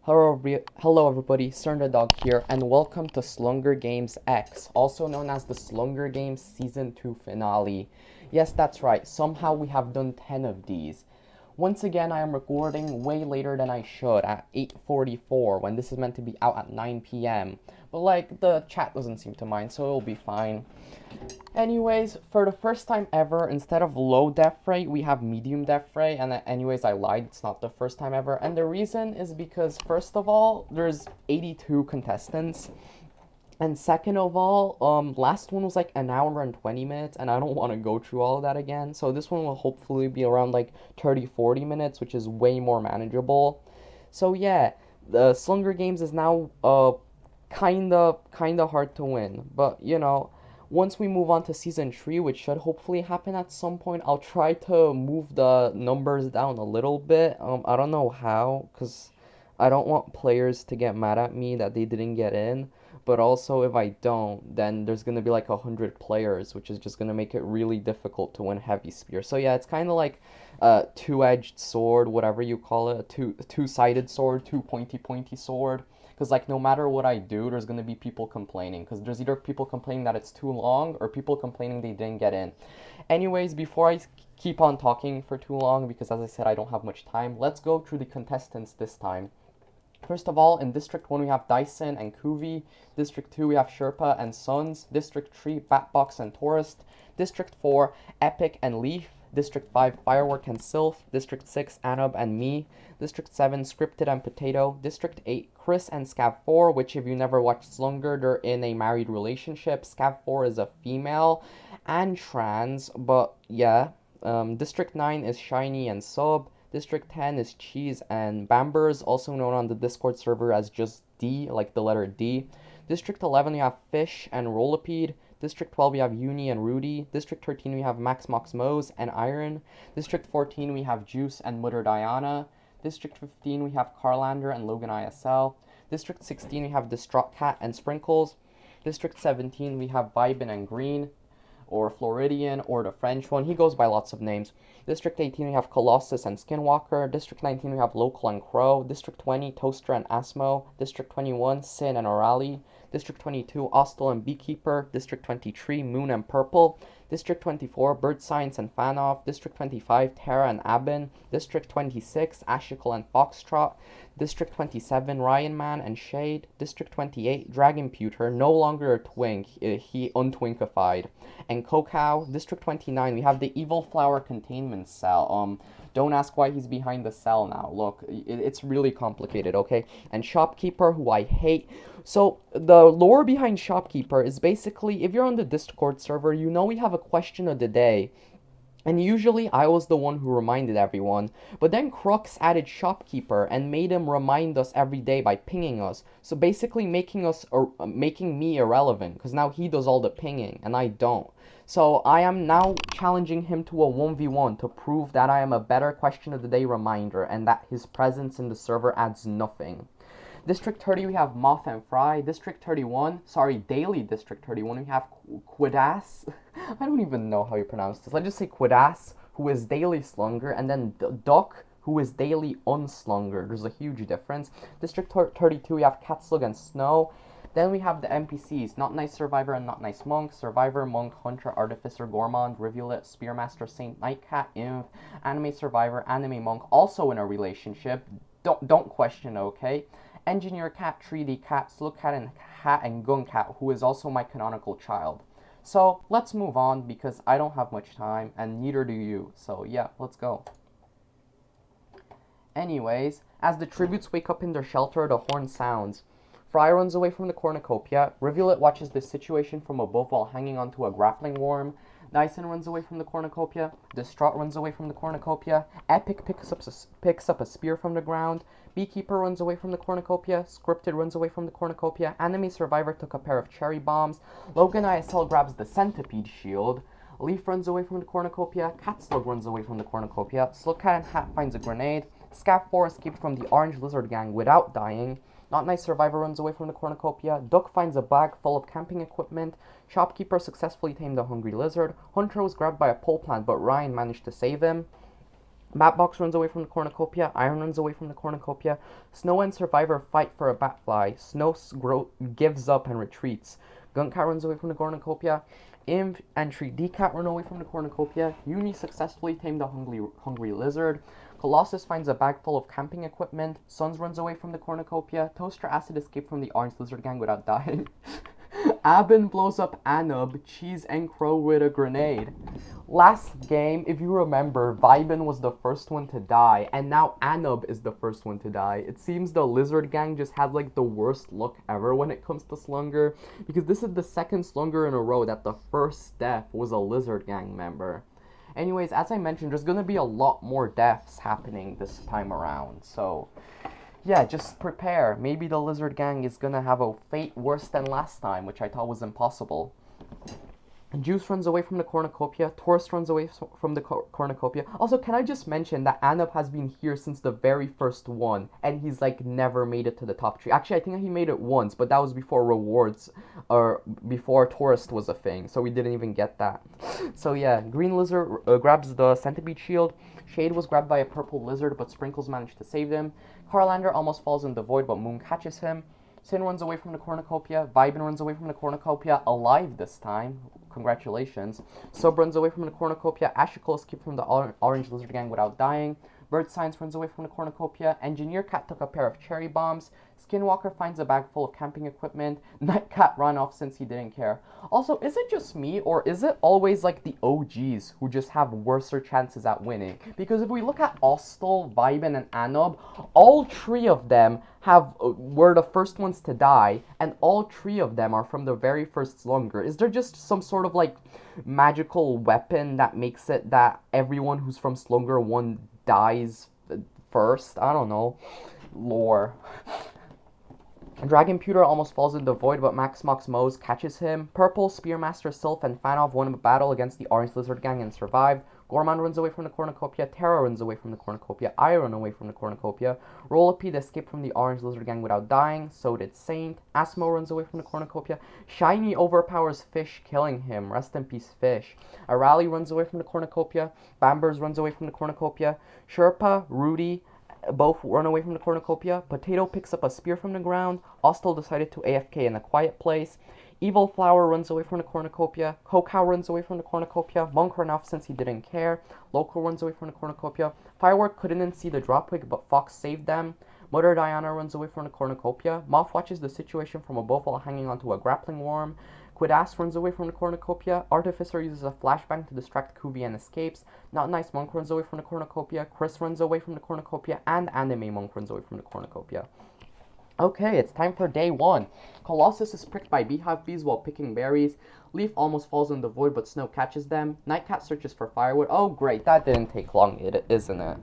Hello everybody, Dog here, and welcome to Slunger Games X, also known as the Slunger Games Season 2 finale. Yes, that's right, somehow we have done 10 of these. Once again, I am recording way later than I should, at 8:44, when this is meant to be out at 9 p.m. But the chat doesn't seem to mind, so it'll be fine. Anyways, for the first time ever, instead of low death rate, we have medium death rate. And anyways, I lied. It's not the first time ever. And the reason is because, first of all, there's 82 contestants. And second of all, last one was like an hour and 20 minutes, and I don't want to go through all of that again. So this one will hopefully be around like 30, 40 minutes, which is way more manageable. So yeah, the Slunger Games is now kinda hard to win. But once we move on to season 3, which should hopefully happen at some point, I'll try to move the numbers down a little bit. I don't know how, because I don't want players to get mad at me that they didn't get in. But also, if I don't, then there's gonna be like 100 players, which is just gonna make it really difficult to win heavy spear. So yeah, it's kind of like a two-edged sword, whatever you call it, a two-sided sword, two pointy sword. Because no matter what I do, there's gonna be people complaining. Because there's either people complaining that it's too long or people complaining they didn't get in. Anyways, before I keep on talking for too long, because as I said, I don't have much time, let's go through the contestants this time. First of all, in District 1 we have Dyson and Kuvi. District 2 we have Sherpa and Sons. District 3, Batbox and Tourist. District 4, Epic and Leaf. District 5, Firework and Sylph. District 6, Anub and Me. District 7, Scripted and Potato. District 8, Chris and Scav 4, which if you never watched Slunger, they're in a married relationship. Scav 4 is a female and trans, but yeah. District 9 is Shiny and Sub. District 10 is Cheese and Bambers, also known on the Discord server as just D, like the letter D. District 11 we have Fish and Rollipede. District 12 we have Uni and Rudy. District 13 we have Max Mox Mose and Iron. District 14 we have Juice and Mother Diana. District 15 we have Carlander and Logan ISL. District 16 we have Distraught Cat and Sprinkles. District 17 we have Vibin and Green, or Floridian, or the French one. He goes by lots of names. District 18 we have Colossus and Skinwalker. District 19 we have Local and Crow. District 20 Toaster and Asmo. District 21 Sin and Orali. District 22 Ostel and Beekeeper. District 23 Moon and Purple. District 24 Bird Science and Fanoff. District 25 Terra and Abin. District 26 Ashical and Foxtrot. District 27 Ryan Man and Shade. District 28 Dragon Pewter, no longer a twink, he untwinkified, and Cocow. District 29 we have the Evil Flower Containment Cell. Don't ask why he's behind the cell now. Look, it's really complicated, okay? And Shopkeeper, who I hate. So the lore behind Shopkeeper is basically, if you're on the Discord server, you know we have a question of the day. And usually I was the one who reminded everyone, but then Crux added Shopkeeper and made him remind us every day by pinging us. So basically making me irrelevant, because now he does all the pinging and I don't. So I am now challenging him to a 1v1 to prove that I am a better question of the day reminder and that his presence in the server adds nothing. District 30 we have Moth and Fry. District 31, Daily District 31, we have Quidas. I don't even know how you pronounce this. Let's just say Quidas, who is Daily Slunger, and then Duck, who is Daily Unslunger. There's a huge difference. District 32 we have Catslug and Snow. Then we have the NPCs, Not Nice Survivor and Not Nice Monk, Survivor, Monk, Hunter, Artificer, Gourmand, Rivulet, Spearmaster, Saint, Nightcat, Inv, Anime Survivor, Anime Monk, also in a relationship. Don't question, okay? Engineer Cat, 3D Cat, Slug Cat, and Gun Cat, who is also my canonical child. So let's move on because I don't have much time and neither do you. So yeah, let's go. Anyways, as the tributes wake up in their shelter, the horn sounds. Fry runs away from the cornucopia. Rivulet watches this situation from above while hanging onto a grappling worm. Dyson runs away from the cornucopia. Distraught runs away from the cornucopia. Epic picks up a spear from the ground. Beekeeper runs away from the cornucopia. Scripted runs away from the cornucopia. Enemy Survivor took a pair of cherry bombs. Logan ISL grabs the centipede shield. Leaf runs away from the cornucopia. Catslug runs away from the cornucopia. Slugcat and Hat finds a grenade. Scav 4 escaped from the orange lizard gang without dying. Not Nice Survivor runs away from the cornucopia. Duck finds a bag full of camping equipment. Shopkeeper successfully tamed a hungry lizard. Hunter was grabbed by a pole plant, but Ryan managed to save him. Batbox runs away from the cornucopia. Iron runs away from the cornucopia. Snow and Survivor fight for a Batfly. Gives up and retreats. Guncat runs away from the cornucopia. Imp and 3D Cat run away from the cornucopia. Uni successfully tamed a hungry lizard. Colossus finds a bag full of camping equipment. Suns runs away from the cornucopia. Toaster Acid escaped from the orange lizard gang without dying. Abin blows up Anub, Cheese, and Crow with a grenade. Last game, if you remember, Vibin was the first one to die, and now Anub is the first one to die. It seems the Lizard Gang just had like the worst luck ever when it comes to Slunger, because this is the second Slunger in a row that the first death was a Lizard Gang member. Anyways, as I mentioned, there's gonna be a lot more deaths happening this time around, so yeah, just prepare. Maybe the Lizard Gang is gonna have a fate worse than last time, which I thought was impossible. Juice runs away from the cornucopia. Taurus runs away from the cornucopia. Also, can I just mention that Anub has been here since the very first one, and he's like never made it to the top tree. Actually, I think he made it once, but that was before rewards, or before Taurus was a thing, so we didn't even get that. So yeah, Green Lizard grabs the centipede shield. Shade was grabbed by a purple lizard, but Sprinkles managed to save him. Carlander almost falls in the void, but Moon catches him. Sin runs away from the cornucopia. Vibin runs away from the cornucopia, alive this time. Congratulations. Sub runs away from the cornucopia. Ashicle escaped from the orange lizard gang without dying. Bird Science runs away from the cornucopia. Engineer Cat took a pair of cherry bombs. Skinwalker finds a bag full of camping equipment. Nightcat ran off since he didn't care. Also, is it just me, or is it always like the OGs who just have worser chances at winning? Because if we look at Ostel, Vibin, and Anub, all three of them were the first ones to die, and all three of them are from the very first Slunger. Is there just some sort of like magical weapon that makes it that everyone who's from Slunger 1 dies first? I don't know. Lore. Dragon Pewter almost falls in the void, but Max Mox Mose catches him. Purple, Spearmaster Sylph, and Fanov won a battle against the Orange Lizard Gang and survived. Gorman runs away from the cornucopia. Terra runs away from the cornucopia. I run away from the cornucopia. Rollipede escaped from the Orange Lizard Gang without dying. So did Saint. Asmo runs away from the cornucopia. Shiny overpowers Fish, killing him. Rest in peace, Fish. Arali runs away from the cornucopia. Bambers runs away from the cornucopia. Sherpa, Rudy, both run away from the cornucopia. Potato picks up a spear from the ground. Ostel decided to AFK in a quiet place. Evil Flower runs away from the cornucopia. Kokau runs away from the cornucopia. Monk ran off since he didn't care. Local runs away from the cornucopia. Firework couldn't see the dropwig, but Fox saved them. Mother Diana runs away from the cornucopia. Moth watches the situation from above while hanging onto a grappling worm. Quidass runs away from the cornucopia. Artificer uses a flashbang to distract Kuvi and escapes. Not Nice Monk runs away from the cornucopia. Chris runs away from the cornucopia. And Anime Monk runs away from the cornucopia. Okay, it's time for day 1. Colossus is pricked by beehive bees while picking berries. Leaf almost falls in the void, but Snow catches them. Nightcat searches for firewood. Oh, great, that didn't take long, isn't it?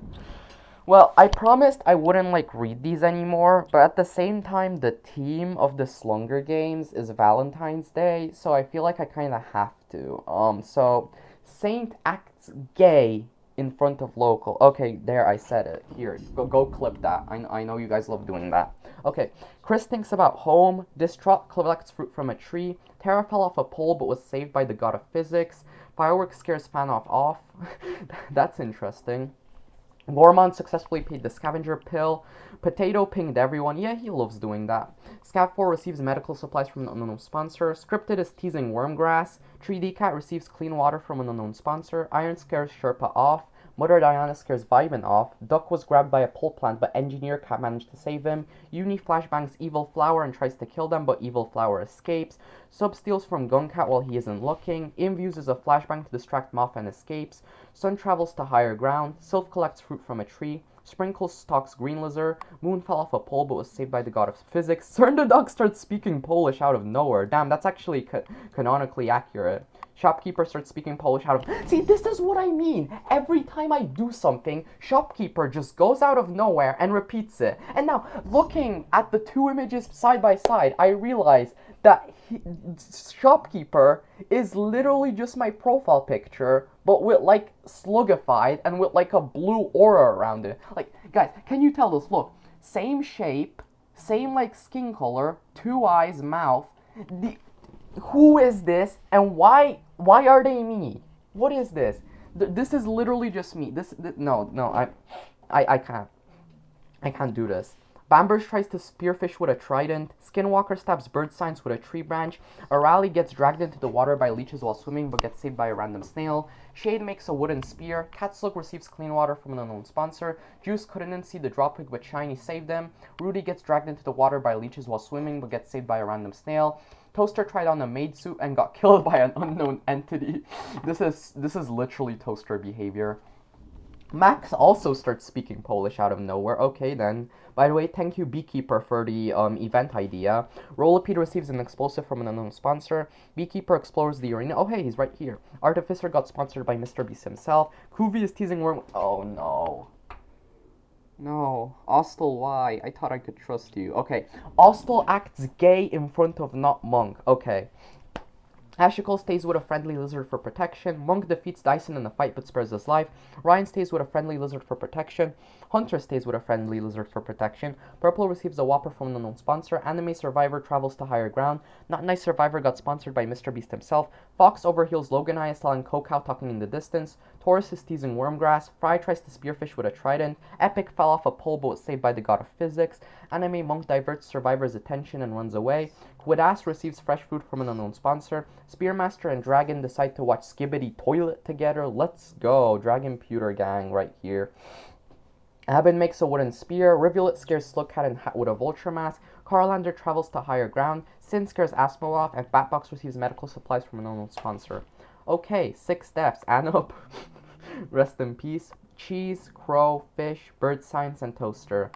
Well, I promised I wouldn't, read these anymore, but at the same time, the theme of the Slunger games is Valentine's Day, so I feel like I kind of have to. So, Saint acts gay in front of local. Okay, there, I said it. Here, go clip that. I know you guys love doing that. Okay, Chris thinks about home. Distraught collects fruit from a tree. Terra fell off a pole but was saved by the god of physics. Fireworks scares Fanoff off. That's interesting. Gorman successfully paid the scavenger pill. Potato pinged everyone. Yeah, he loves doing that. Scav4 receives medical supplies from an unknown sponsor. Scripted is teasing Wormgrass. 3D Cat receives clean water from an unknown sponsor. Iron scares Sherpa off. Mother Diana scares Vibin off. Duck was grabbed by a pole plant, but Engineer Cat managed to save him. Uni flashbangs Evil Flower and tries to kill them, but Evil Flower escapes. Sub steals from Guncat while he isn't looking. Imv uses a flashbang to distract Moth and escapes. Sun travels to higher ground. Sylph collects fruit from a tree. Sprinkles stalks greenlizor. Moon fell off a pole but was saved by the god of physics. Cern the dog starts speaking Polish out of nowhere. Damn, that's actually canonically accurate. Shopkeeper starts speaking Polish out of... See, this is what I mean. Every time I do something, Shopkeeper just goes out of nowhere and repeats it. And now, looking at the two images side by side, I realize that Shopkeeper is literally just my profile picture, but with slugified and with a blue aura around it. Guys, can you tell this? Look, same shape, same skin color, 2 eyes, mouth. Who is this and why are they me? What is this? This is literally just me. No, no, I can't. I can't do this. Bambers tries to spearfish with a trident. Skinwalker stabs bird signs with a tree branch. Arali gets dragged into the water by leeches while swimming but gets saved by a random snail. Shade makes a wooden spear. Catslug receives clean water from an unknown sponsor. Juice couldn't see the dropwig but Shiny saved them. Rudy gets dragged into the water by leeches while swimming but gets saved by a random snail. Toaster tried on a maid suit and got killed by an unknown entity. This is literally Toaster behavior. Max also starts speaking Polish out of nowhere. Okay, then. By the way, thank you, Beekeeper, for the event idea. Rolipede receives an explosive from an unknown sponsor. Beekeeper explores the arena. Oh, hey, he's right here. Artificer got sponsored by Mr. Beast himself. Kuvi is teasing Worm. Oh, no. No. Ostel, why? I thought I could trust you. Okay. Ostel acts gay in front of not Monk. Okay. Ashical stays with a friendly lizard for protection. Monk defeats Dyson in a fight but spares his life. Ryan stays with a friendly lizard for protection. Hunter stays with a friendly lizard for protection. Purple receives a whopper from an unknown sponsor. Anime Survivor travels to higher ground. Not Nice Survivor got sponsored by Mr. Beast himself. Fox overheals Logan Eye, telling Kokow talking in the distance. Taurus is teasing Wormgrass. Fry tries to spearfish with a trident. Epic fell off a pole but was saved by the god of physics. Anime Monk diverts Survivor's attention and runs away. Quiddass receives fresh food from an unknown sponsor. Spearmaster and Dragon decide to watch Skibbity Toilet together. Let's go. Dragon Pewter Gang right here. Abin makes a wooden spear. Rivulet scares Slugcat and Hat with a vulture mask. Carlander travels to higher ground. Sin scares Asmo off, and Batbox receives medical supplies from an unknown sponsor. Okay, 6 deaths. Anup, rest in peace. Cheese, Crow, Fish, Bird Signs, and Toaster.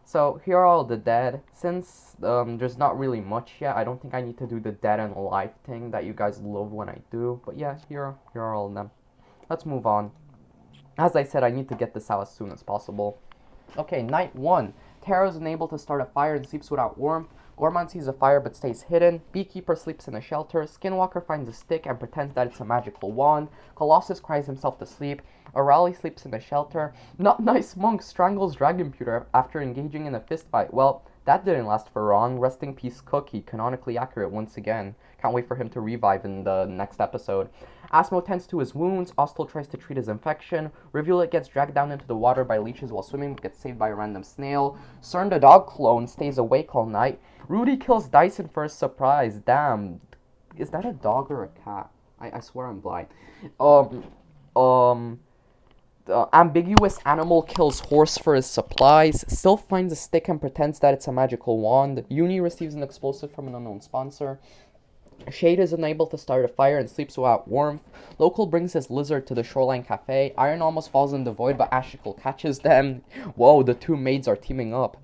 So here are all the dead. Since there's not really much yet, I don't think I need to do the dead and alive thing that you guys love when I do. But yeah, here are all of them. Let's move on. As I said, I need to get this out as soon as possible. Okay, night 1. Taro is unable to start a fire and sleeps without warmth. Gorman sees a fire but stays hidden. Beekeeper sleeps in a shelter. Skinwalker finds a stick and pretends that it's a magical wand. Colossus cries himself to sleep. Arali sleeps in a shelter. Not Nice Monk strangles Dragon Pewter after engaging in a fistfight. Well, that didn't last for long. Rest in peace, Cookie, canonically accurate once again. Can't wait for him to revive in the next episode. Asmo tends to his wounds. Ostel tries to treat his infection. Rivulet gets dragged down into the water by leeches while swimming but gets saved by a random snail. Cern the dog clone stays awake all night. Rudy kills Dyson for a surprise. Damn. Is that a dog or a cat? I swear I'm blind. The ambiguous animal kills horse for his supplies. Sylph finds a stick and pretends that it's a magical wand. Uni receives an explosive from an unknown sponsor. Shade is unable to start a fire and sleeps without warmth. Local brings his lizard to the Shoreline Cafe. Iron almost falls in the void, but Ashical catches them. Whoa, the two maids are teaming up.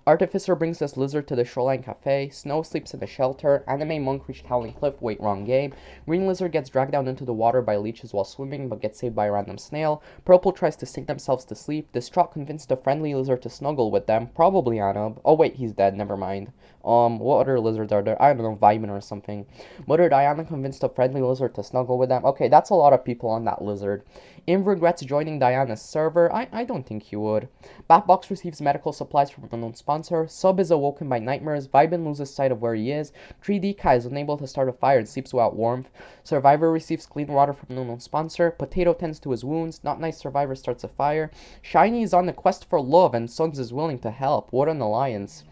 Artificer brings his lizard to the Shoreline Cafe. Snow sleeps in a shelter. Anime Monk reached Howling Cliff. Wait, wrong game. Green Lizard gets dragged down into the water by leeches while swimming, but gets saved by a random snail. Purple tries to sink themselves to sleep. Distraught convinced a friendly lizard to snuggle with them. Probably Anub. Oh wait, he's dead. Never mind. What other lizards are there? I don't know, Vitamin or something. Mother Diana convinced a friendly lizard to snuggle with them. Okay, that's a lot of people on that lizard. Im regrets joining Diana's server. I don't think he would. Batbox receives medical supplies from an unknown sponsor. Sub is awoken by nightmares. Vibin loses sight of where he is. 3D Kai is unable to start a fire and sleeps without warmth. Survivor receives clean water from an unknown sponsor. Potato tends to his wounds. Not Nice Survivor starts a fire. Shiny is on the quest for love and Sons is willing to help. What an alliance.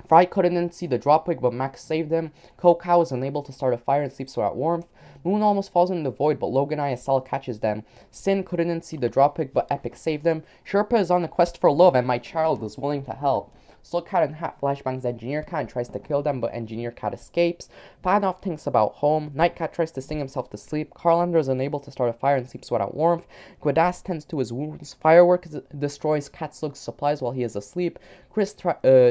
Fry couldn't see the dropwig, but Max saved him. Kokow is unable to start a fire and sleeps without warmth. Moon almost falls in the void, but Logan ISL catches them. Sin couldn't see the dropwig, but Epic saved him. Sherpa is on the quest for love, and my child is willing to help. Slugcat and Hat flashbangs Engineer Cat and tries to kill them, but Engineer Cat escapes. Fanoff thinks about home. Nightcat tries to sing himself to sleep. Carlander is unable to start a fire and sleeps without warmth. Quiddass tends to his wounds. Firework destroys Catslug's supplies while he is asleep. Chris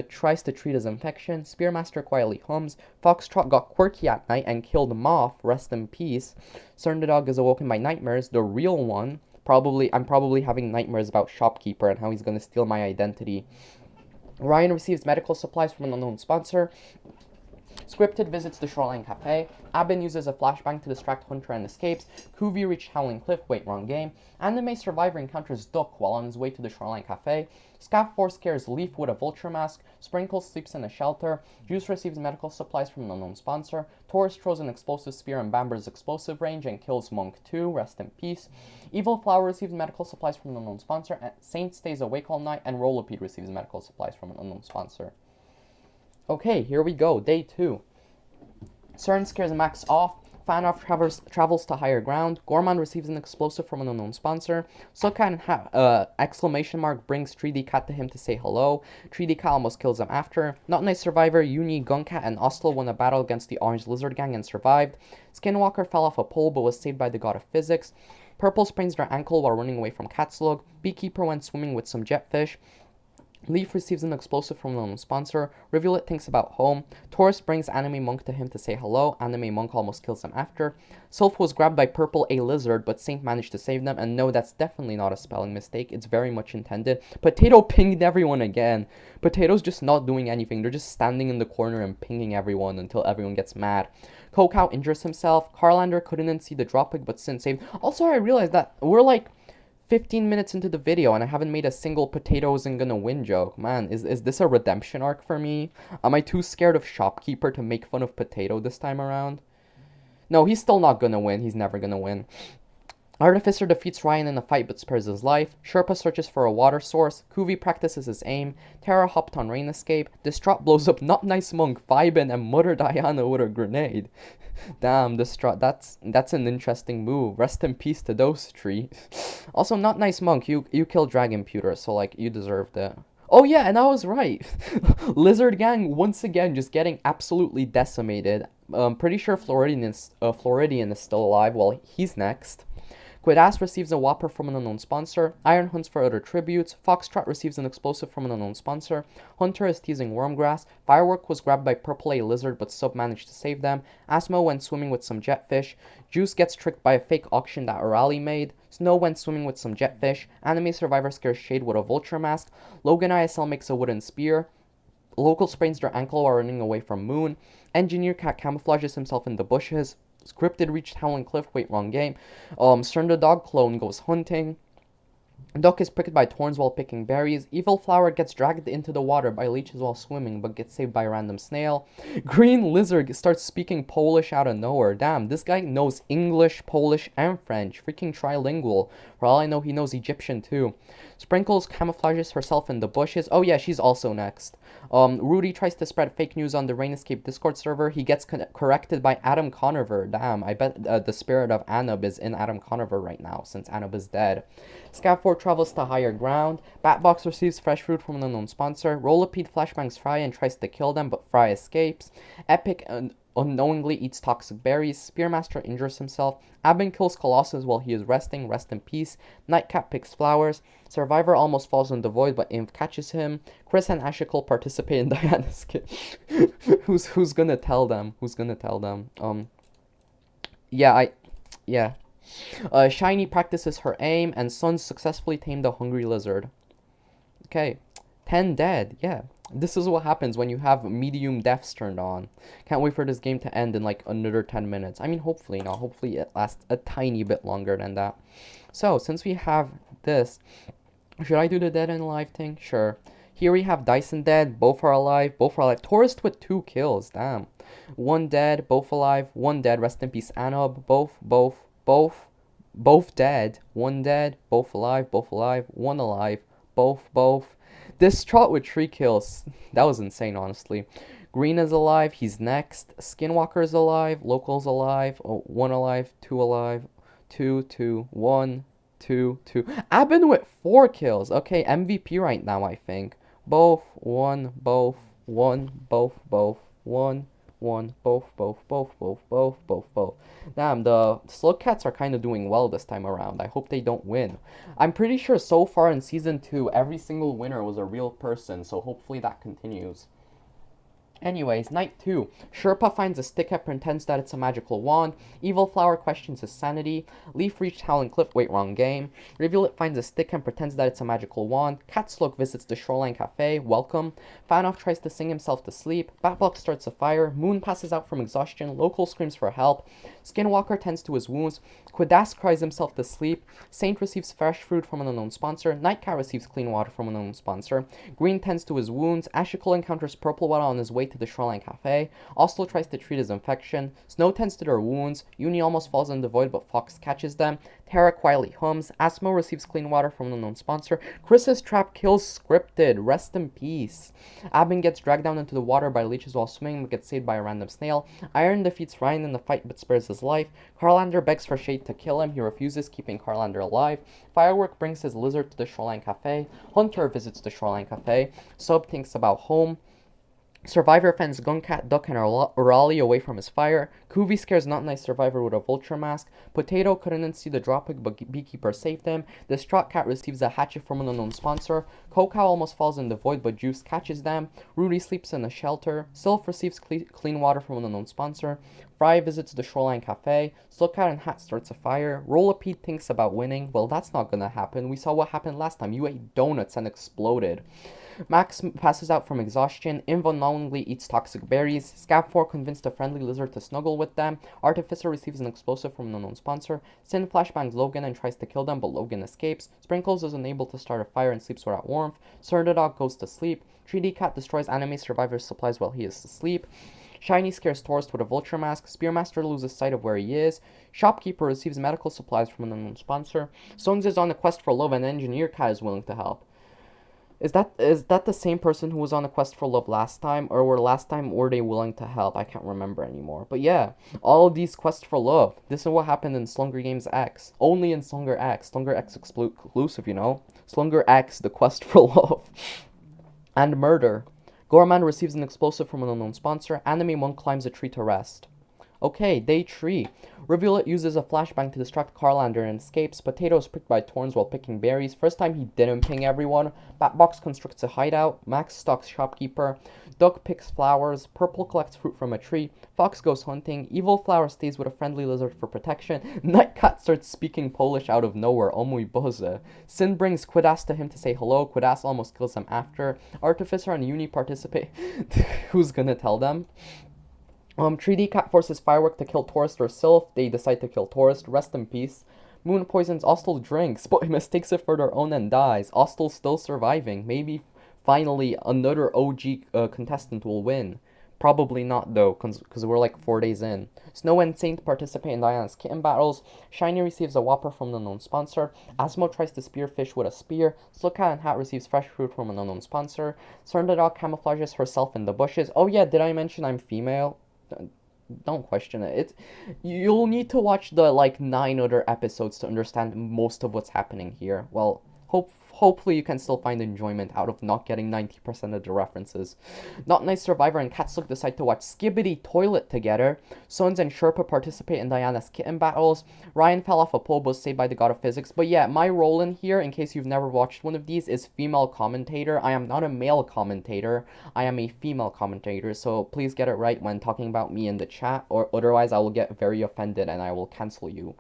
tries to treat his infection. Spearmaster quietly hums. Foxtrot got quirky at night and killed Moth. Rest in peace. Cern the dog is awoken by nightmares. The real one. I'm probably having nightmares about Shopkeeper and how he's going to steal my identity. Ryan receives medical supplies from an unknown sponsor. Scripted visits the Shoreline Cafe. Abin uses a flashbang to distract Hunter and escapes. Kuvi reached Howling Cliff. Wait, wrong game. Anime survivor encounters Duck while on his way to the Shoreline Cafe. Scav 4 scares Leaf with a vulture mask. Sprinkles sleeps in a shelter. Juice receives medical supplies from an unknown sponsor. Taurus throws an explosive spear in Bamber's explosive range and kills Monk 2. Rest in peace. Evil Flower receives medical supplies from an unknown sponsor. Saint stays awake all night. And Rolopede receives medical supplies from an unknown sponsor. Okay, here we go. Day 2. CERN scares Max off. Fanoff travels to higher ground. Gorman receives an explosive from an unknown sponsor. Sukat exclamation mark brings 3D Cat to him to say hello. 3D Cat almost kills him after. Not Nice survivor Uni, Guncat, and Oslo won a battle against the Orange Lizard Gang and survived. Skinwalker fell off a pole but was saved by the god of physics. Purple sprains their ankle while running away from Catslug. Beekeeper went swimming with some jetfish. Leaf receives an explosive from an unknown sponsor. Rivulet thinks about home. Taurus brings Anime Monk to him to say hello. Anime Monk almost kills him after. Sylph was grabbed by Purple A Lizard, but Saint managed to save them. And no, that's definitely not a spelling mistake. It's very much intended. Potato pinged everyone again. Potato's just not doing anything. They're just standing in the corner and pinging everyone until everyone gets mad. Kokow injures himself. Carlander couldn't see the dropkick, but Sin saved. Also, I realized that we're like 15 minutes into the video and I haven't made a single potato isn't gonna win joke. Man, is this a redemption arc for me? Am I too scared of Shopkeeper to make fun of Potato this time around? No, he's still not gonna win. He's never gonna win. Artificer defeats Ryan in a fight but spares his life. Sherpa searches for a water source. Kuvi practices his aim. Terra hopped on Rain Escape. Distraught blows up Not Nice Monk, Vibin, and Mother Diana with a grenade. Damn, Distraught, that's an interesting move. Rest in peace to those three. Also, Not Nice Monk, you killed Dragon Pewter, so like you deserved it. Oh yeah, and I was right. Lizard Gang once again just getting absolutely decimated. Pretty sure Floridian is still alive. Well, he's next. Quidass receives a Whopper from an unknown sponsor. Iron hunts for other tributes. Foxtrot receives an explosive from an unknown sponsor. Hunter is teasing Wormgrass. Firework was grabbed by Purple A Lizard, but Sub managed to save them. Asmo went swimming with some jetfish. Juice gets tricked by a fake auction that Orali made. Snow went swimming with some jetfish. Anime survivor scares Shade with a vulture mask. Logan ISL makes a wooden spear. Local sprains their ankle while running away from Moon. Engineer Cat camouflages himself in the bushes. Scripted reached Howling Cliff. Wait, wrong game. CERN the dog clone goes hunting. Duck is pricked by thorns while picking berries. Evil Flower gets dragged into the water by leeches while swimming, but gets saved by a random snail. Green Lizard starts speaking Polish out of nowhere. Damn, this guy knows English, Polish, and French. Freaking trilingual. For all I know, he knows Egyptian too. Sprinkles camouflages herself in the bushes. Oh yeah, she's also next. Rudy tries to spread fake news on the Rain Escape Discord server. He gets corrected by Adam Conover. Damn, I bet the spirit of Anub is in Adam Conover right now, since Anub is dead. Scav4 travels to higher ground. Batbox receives fresh fruit from an unknown sponsor. Rolopede flashbangs Fry and tries to kill them, but Fry escapes. Epic unknowingly eats toxic berries. Spearmaster injures himself. Abin kills Colossus while he is resting. Rest in peace. Nightcap picks flowers. Survivor almost falls in the void, but Imp catches him. Chris and Ashical participate in Diana's kit. Who's gonna tell them? Who's gonna tell them? Yeah. Shiny practices her aim, and Sun successfully tamed a hungry lizard. Okay. 10 dead, yeah. This is what happens when you have medium deaths turned on. Can't wait for this game to end in like another 10 minutes. I mean, hopefully not. Hopefully it lasts a tiny bit longer than that. So, since we have this, should I do the dead and alive thing? Sure. Here we have Dyson dead. Both are alive. Both are alive. Tourist with 2 kills. Damn. 1 dead. Both alive. 1 dead. Rest in peace, Anob. Both dead. 1 dead. Both alive. 1 alive. Both. Distraught with 3 kills. That was insane, honestly. Green is alive. He's next. Skinwalker is alive. Local's alive. 1 alive. 2 alive. 2, 1, 2. Abin with 4 kills. Okay, MVP right now, I think. Both. 1. 1, both. Damn, the Slug Cats are kind of doing well this time around. I hope they don't win. I'm pretty sure so far in Season 2, every single winner was a real person, so hopefully that continues. Anyways, night 2. Sherpa finds a stick and pretends that it's a magical wand. Evil Flower questions his sanity. Leaf reaches Howling Cliff. Wait, wrong game. Revealit finds a stick and pretends that it's a magical wand. Catslug visits the Shoreline Cafe. Welcome. Fanoff tries to sing himself to sleep. Batblock starts a fire. Moon passes out from exhaustion. Local screams for help. Skinwalker tends to his wounds. Quidas cries himself to sleep. Saint receives fresh fruit from an unknown sponsor. Nightcat receives clean water from an unknown sponsor. Green tends to his wounds. Ashical encounters Purple Water on his way to the Shoreline Cafe. Oslo tries to treat his infection. Snow tends to their wounds. Uni almost falls in the void, but Fox catches them. Terra quietly hums. Asmo receives clean water from an unknown sponsor. Chris's trap kills scripted. Rest in peace. Abin gets dragged down into the water by leeches while swimming, but gets saved by a random snail. Iron defeats Ryan in the fight, but spares his life. Carlander begs for Shade to kill him. He refuses, keeping Carlander alive. Firework brings his lizard to the Shoreline Cafe. Hunter visits the Shoreline Cafe. Sub thinks about home. Survivor fends Guncat, Duck, and Raleigh away from his fire. Kuvi scares Not Nice Survivor with a vulture mask. Potato couldn't see the droppick, but Beekeeper saved him. Distraught Cat receives a hatchet from an unknown sponsor. Cocow almost falls in the void, but Juice catches them. Rudy sleeps in a shelter. Sylph receives clean water from an unknown sponsor. Fry visits the Shoreline Cafe. Slowcat and Hat starts a fire. Rollipede thinks about winning. Well, that's not gonna happen. We saw what happened last time. You ate donuts and exploded. Max passes out from exhaustion. Invo knowingly eats toxic berries. Scab4 convinced a friendly lizard to snuggle with them. Artificer receives an explosive from an unknown sponsor. Sin flashbangs Logan and tries to kill them, but Logan escapes. Sprinkles is unable to start a fire and sleeps without warmth. Surdadog goes to sleep. 3D Cat destroys anime survivors' supplies while he is asleep. Shiny scares Tourist with a vulture mask. Spearmaster loses sight of where he is. Shopkeeper receives medical supplies from an unknown sponsor. Sons is on a quest for love and Engineer Cat is willing to help. Is that the same person who was on a quest for love last time, or were they willing to help? I can't remember anymore. But yeah, all of these quests for love. This is what happened in Slunger Games X. Only in Slunger X. Slunger X exclusive, you know. Slunger X, the quest for love. And murder. Gorman receives an explosive from an unknown sponsor. Anime Monk climbs a tree to rest. Okay, day 3. Revealit uses a flashbang to distract Carlander and escapes. Potato is pricked by thorns while picking berries. First time he didn't ping everyone. Batbox constructs a hideout. Max stalks Shopkeeper. Duck picks flowers. Purple collects fruit from a tree. Fox goes hunting. Evil Flower stays with a friendly lizard for protection. Nightcat starts speaking Polish out of nowhere. O mój Boże. Sin brings Quidas to him to say hello. Quidas almost kills him after. Artificer and Uni participate. Who's gonna tell them? 3D Cat forces Firework to kill Tourist or Sylph. They decide to kill Tourist. Rest in peace. Moon poisons Ostel's drinks, but he mistakes it for their own and dies. Ostel's still surviving. Maybe finally another OG contestant will win. Probably not though, because we're like 4 days in. Snow and Saint participate in Diana's kitten battles. Shiny receives a Whopper from an unknown sponsor. Asmo tries to spear fish with a spear. Slowcat and Hat receives fresh fruit from an unknown sponsor. Dog camouflages herself in the bushes. Oh yeah, did I mention I'm female? Don't question it. You'll need to watch the like 9 other episodes to understand most of what's happening here. Well, hopefully you can still find enjoyment out of not getting 90% of the references. Not Nice Survivor and Catslug decide to watch Skibbity Toilet together. Sons and Sherpa participate in Diana's kitten battles. Ryan fell off a pole but saved by the god of physics. But yeah, my role in here, in case you've never watched one of these, is female commentator. I am not a male commentator. I am a female commentator, so please get it right when talking about me in the chat, or otherwise I will get very offended and I will cancel you.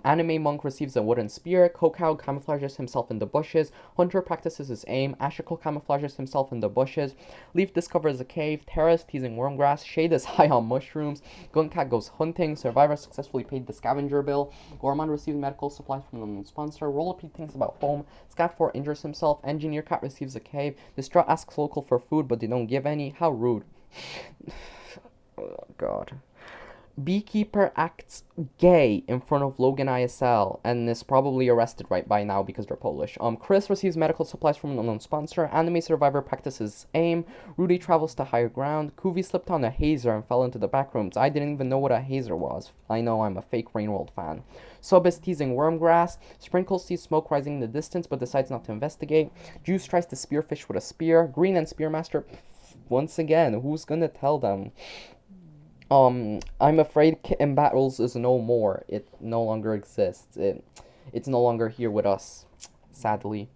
Anime Monk receives a wooden spear. Cocow camouflages himself in the bushes. Hunter practices his aim. Ashical camouflages himself in the bushes. Leaf discovers a cave. Terra is teasing wormgrass. Shade is high on mushrooms. Guncat goes hunting. Survivor successfully paid the scavenger bill. Gorman receives medical supplies from the sponsor. Rollipede thinks about home. Scat4 injures himself. Engineer Cat receives a cave. Distraught asks local for food, but they don't give any. How rude. Oh, God. Beekeeper acts gay in front of Logan ISL and is probably arrested right by now because they're Polish. Chris receives medical supplies from an unknown sponsor. Anime Survivor practices aim. Rudy travels to higher ground. Kuvi slipped on a hazer and fell into the back rooms. I didn't even know what a hazer was. I know, I'm a fake Rainworld fan. Sub is teasing wormgrass. Sprinkle sees smoke rising in the distance but decides not to investigate. Juice tries to spearfish with a spear. Green and Spearmaster, once again, who's gonna tell them? I'm afraid Kitten Battles is no more. It no longer exists. It's no longer here with us, sadly.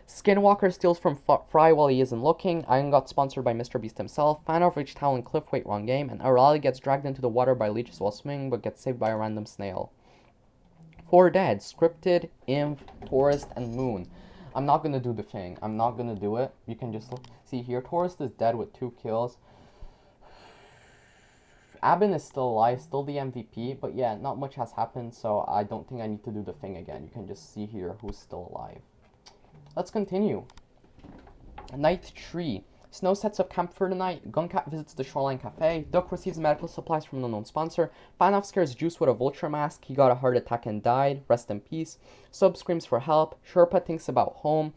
Skinwalker steals from Fry while he isn't looking. Iron got sponsored by Mr. Beast himself. Fan of reach Towel and Cliff, wait, wrong game. And Arali gets dragged into the water by leeches while swimming, but gets saved by a random snail. 4 dead. Scripted, Inv, Tourist, and Moon. I'm not gonna do the thing. I'm not gonna do it. You can just see here. Tourist is dead with 2 kills. Abin is still alive, still the MVP, but yeah, not much has happened, so I don't think I need to do the thing again. You can just see here who's still alive. Let's continue. Night Tree. Snow sets up camp for the night. Guncat visits the Shoreline Cafe. Duck receives medical supplies from an unknown sponsor. Fanoff scares Juice with a vulture mask. He got a heart attack and died. Rest in peace. Sub screams for help. Sherpa thinks about home.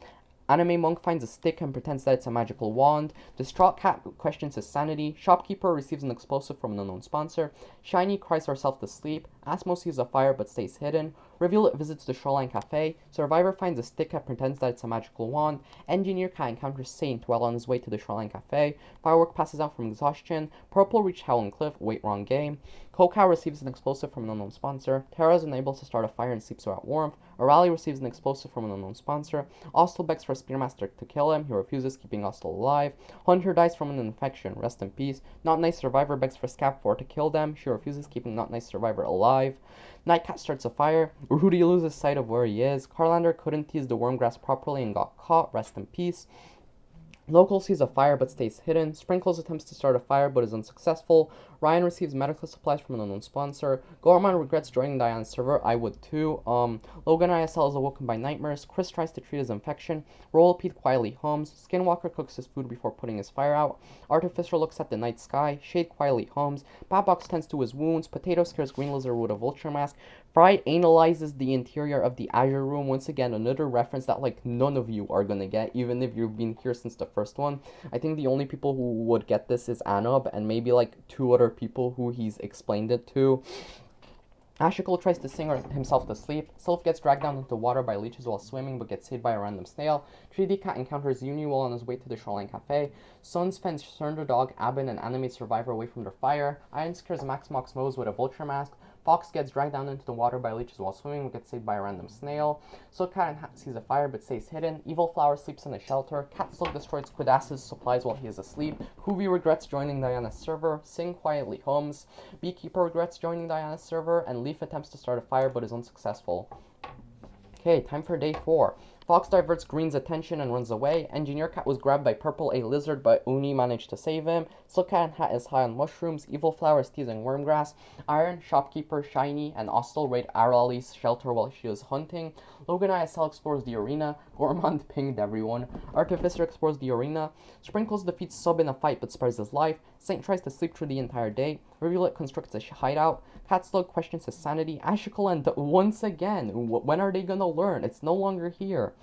Anime Monk finds a stick and pretends that it's a magical wand. Distraught Cat questions his sanity. Shopkeeper receives an explosive from an unknown sponsor. Shiny cries herself to sleep. Asmo sees a fire but stays hidden. Reveal visits the Shoreline Cafe. Survivor finds a stick and pretends that it's a magical wand. Engineer Cat encounters Saint while on his way to the Shoreline Cafe. Firework passes out from exhaustion. Purple reach Howl and Cliff. Wait, wrong game. Cocoa receives an explosive from an unknown sponsor. Terra is unable to start a fire and sleeps without warmth. Arali receives an explosive from an unknown sponsor. Ostel begs for Spearmaster to kill him. He refuses, keeping Ostel alive. Hunter dies from an infection. Rest in peace. Not Nice Survivor begs for Scap 4 to kill them. She refuses, keeping Not Nice Survivor alive. Nightcat starts a fire. Rudy loses sight of where he is. Carlander couldn't tease the wormgrass properly and got caught. Rest in peace. Local sees a fire but stays hidden. Sprinkles attempts to start a fire but is unsuccessful. Ryan receives medical supplies from an unknown sponsor. Gorman regrets joining Diana's server. I would too. Logan ISL is awoken by nightmares. Chris tries to treat his infection. Rollepede quietly hums. Skinwalker cooks his food before putting his fire out. Artificer looks at the night sky. Shade quietly hums. Babbox tends to his wounds. Potato scares Greenlizor with a vulture mask. Fry analyzes the interior of the Azure room. Once again, another reference that like none of you are gonna get, even if you've been here since the first one. I think the only people who would get this is Anub and maybe like 2 other people who he's explained it to. Ashical tries to sing himself to sleep. Sylph gets dragged down into water by leeches while swimming, but gets hit by a random snail. 3D Cat encounters Uni while on his way to the Shoreline Cafe. Suns fends Dog, Abin, and Animate Survivor away from their fire. Iron scares Max Mox Mose with a vulture mask. Fox gets dragged down into the water by leeches while swimming, but gets saved by a random snail. Silk-Cat sees a fire but stays hidden. Evil Flower sleeps in a shelter. Catslug destroys Quidass's supplies while he is asleep. Hoovy regrets joining Diana's server. Sing quietly hums. Beekeeper regrets joining Diana's server. And Leaf attempts to start a fire but is unsuccessful. Okay, time for day 4. Fox diverts Green's attention and runs away. Engineer Cat was grabbed by Purple A Lizard, but Uni managed to save him. Silk Cat and Hat is high on mushrooms. Evil Flower is teasing wormgrass. Iron, Shopkeeper, Shiny, and Ostel raid Arali's shelter while she is hunting. Logan ISL explores the arena. Gourmand pinged everyone. Artificer explores the arena. Sprinkles defeats Sub in a fight but spares his life. Saint tries to sleep through the entire day. Revealet constructs a hideout. Catslug questions his sanity. Ashical and once again, when are they gonna learn? It's no longer here.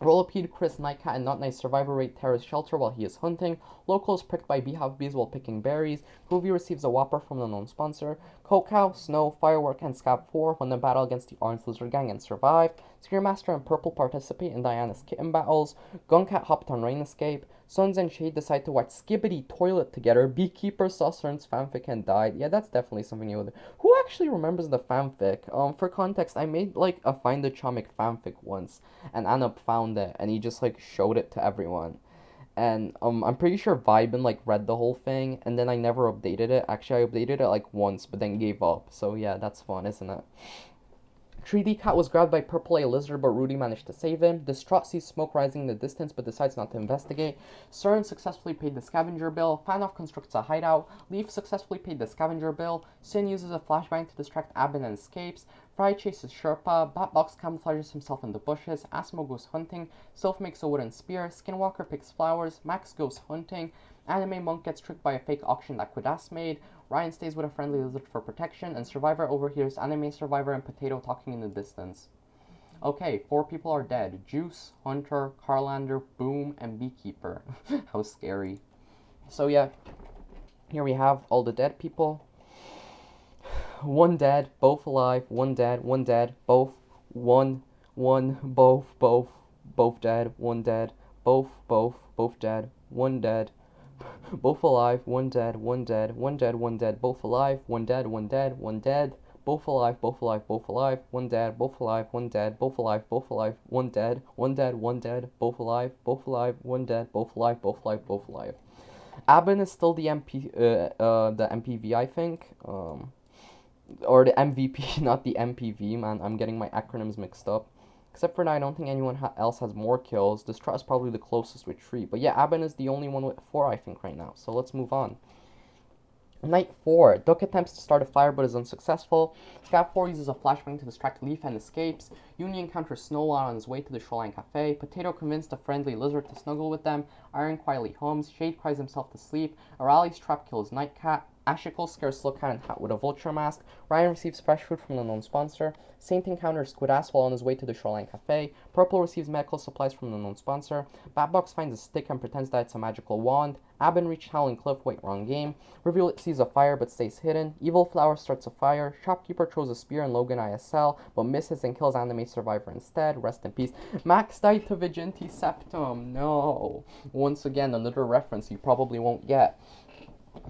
Rollepede, Chris, Nightcat, and Not Nice Survivor raid Terra's shelter while he is hunting. Local is pricked by beehive bees while picking berries. Groovy receives a whopper from an unknown sponsor. Cocoa, Snow, Firework, and Scab 4 win the battle against the Orange Lizard Gang and survive. Spearmaster and Purple participate in Diana's kitten battles. Guncat hopped on Rain Escape. Suns and Shade decide to watch Skibbity Toilet together. Beekeeper saw Cern's fanfic and died. Yeah, that's definitely something you would... Who actually remembers the fanfic? For context, I made like a Find a Chomik fanfic once, and Anup found it, and he just like showed it to everyone. And I'm pretty sure Vibin like read the whole thing, and then I never updated it. Actually, I updated it like once, but then gave up. So yeah, that's fun, isn't it? 3D Cat was grabbed by Purple A Lizard, but Rudy managed to save him. Distraught sees smoke rising in the distance, but decides not to investigate. Cern successfully paid the scavenger bill. Fanoff constructs a hideout. Leaf successfully paid the scavenger bill. Sin uses a flashbang to distract Abin and escapes. Fry chases Sherpa. Batbox camouflages himself in the bushes. Asmo goes hunting. Sylph makes a wooden spear. Skinwalker picks flowers. Max goes hunting. Anime Monk gets tricked by a fake auction that Quidass made. Ryan stays with a friendly lizard for protection, and Survivor overhears Anime Survivor and Potato talking in the distance. Okay, 4 people are dead. Juice, Hunter, Carlander, Boom, and Beekeeper. How scary. So yeah, here we have all the dead people. 1 dead, both alive, 1 dead, both, 1, both dead, 1 dead, both dead, 1 dead. Both alive, 1 dead, 1 dead, 1 dead, 1 dead, both alive, 1 dead, 1 dead, 1 dead, both alive, both alive, both alive, one dead, both alive, one dead, both alive, both alive, one dead, one dead, one dead, both alive, both alive, one dead, both alive, both alive, both alive. Abin is still the MPV, I think, or the MVP, not the MPV, man. I'm getting my acronyms mixed up. Except for now, I don't think anyone else has more kills. This Trot is probably the closest with 3. But yeah, Abin is the only one with 4, I think, right now. So let's move on. Night 4. Duck attempts to start a fire but is unsuccessful. Scav 4 uses a flashbang to distract Leaf and escapes. Uni encounters Snowlot on his way to the Shoreline Cafe. Potato convinced a friendly lizard to snuggle with them. Iron quietly hums. Shade cries himself to sleep. Arali's trap kills Nightcat. Ashicle scares Slowcat and Hat with a vulture mask. Ryan receives fresh food from the known sponsor. Saint encounters Squidass while on his way to the Shoreline Cafe. Purple receives medical supplies from the known sponsor. Batbox finds a stick and pretends that it's a magical wand. Abin reached Howling Cliff, wait, wrong game. Reveal sees a fire but stays hidden. Evil Flower starts a fire. Shopkeeper throws a spear in Logan ISL but misses and kills Anime Survivor instead. Rest in peace. Max died to Viginti Septum. No. Once again, another reference you probably won't get.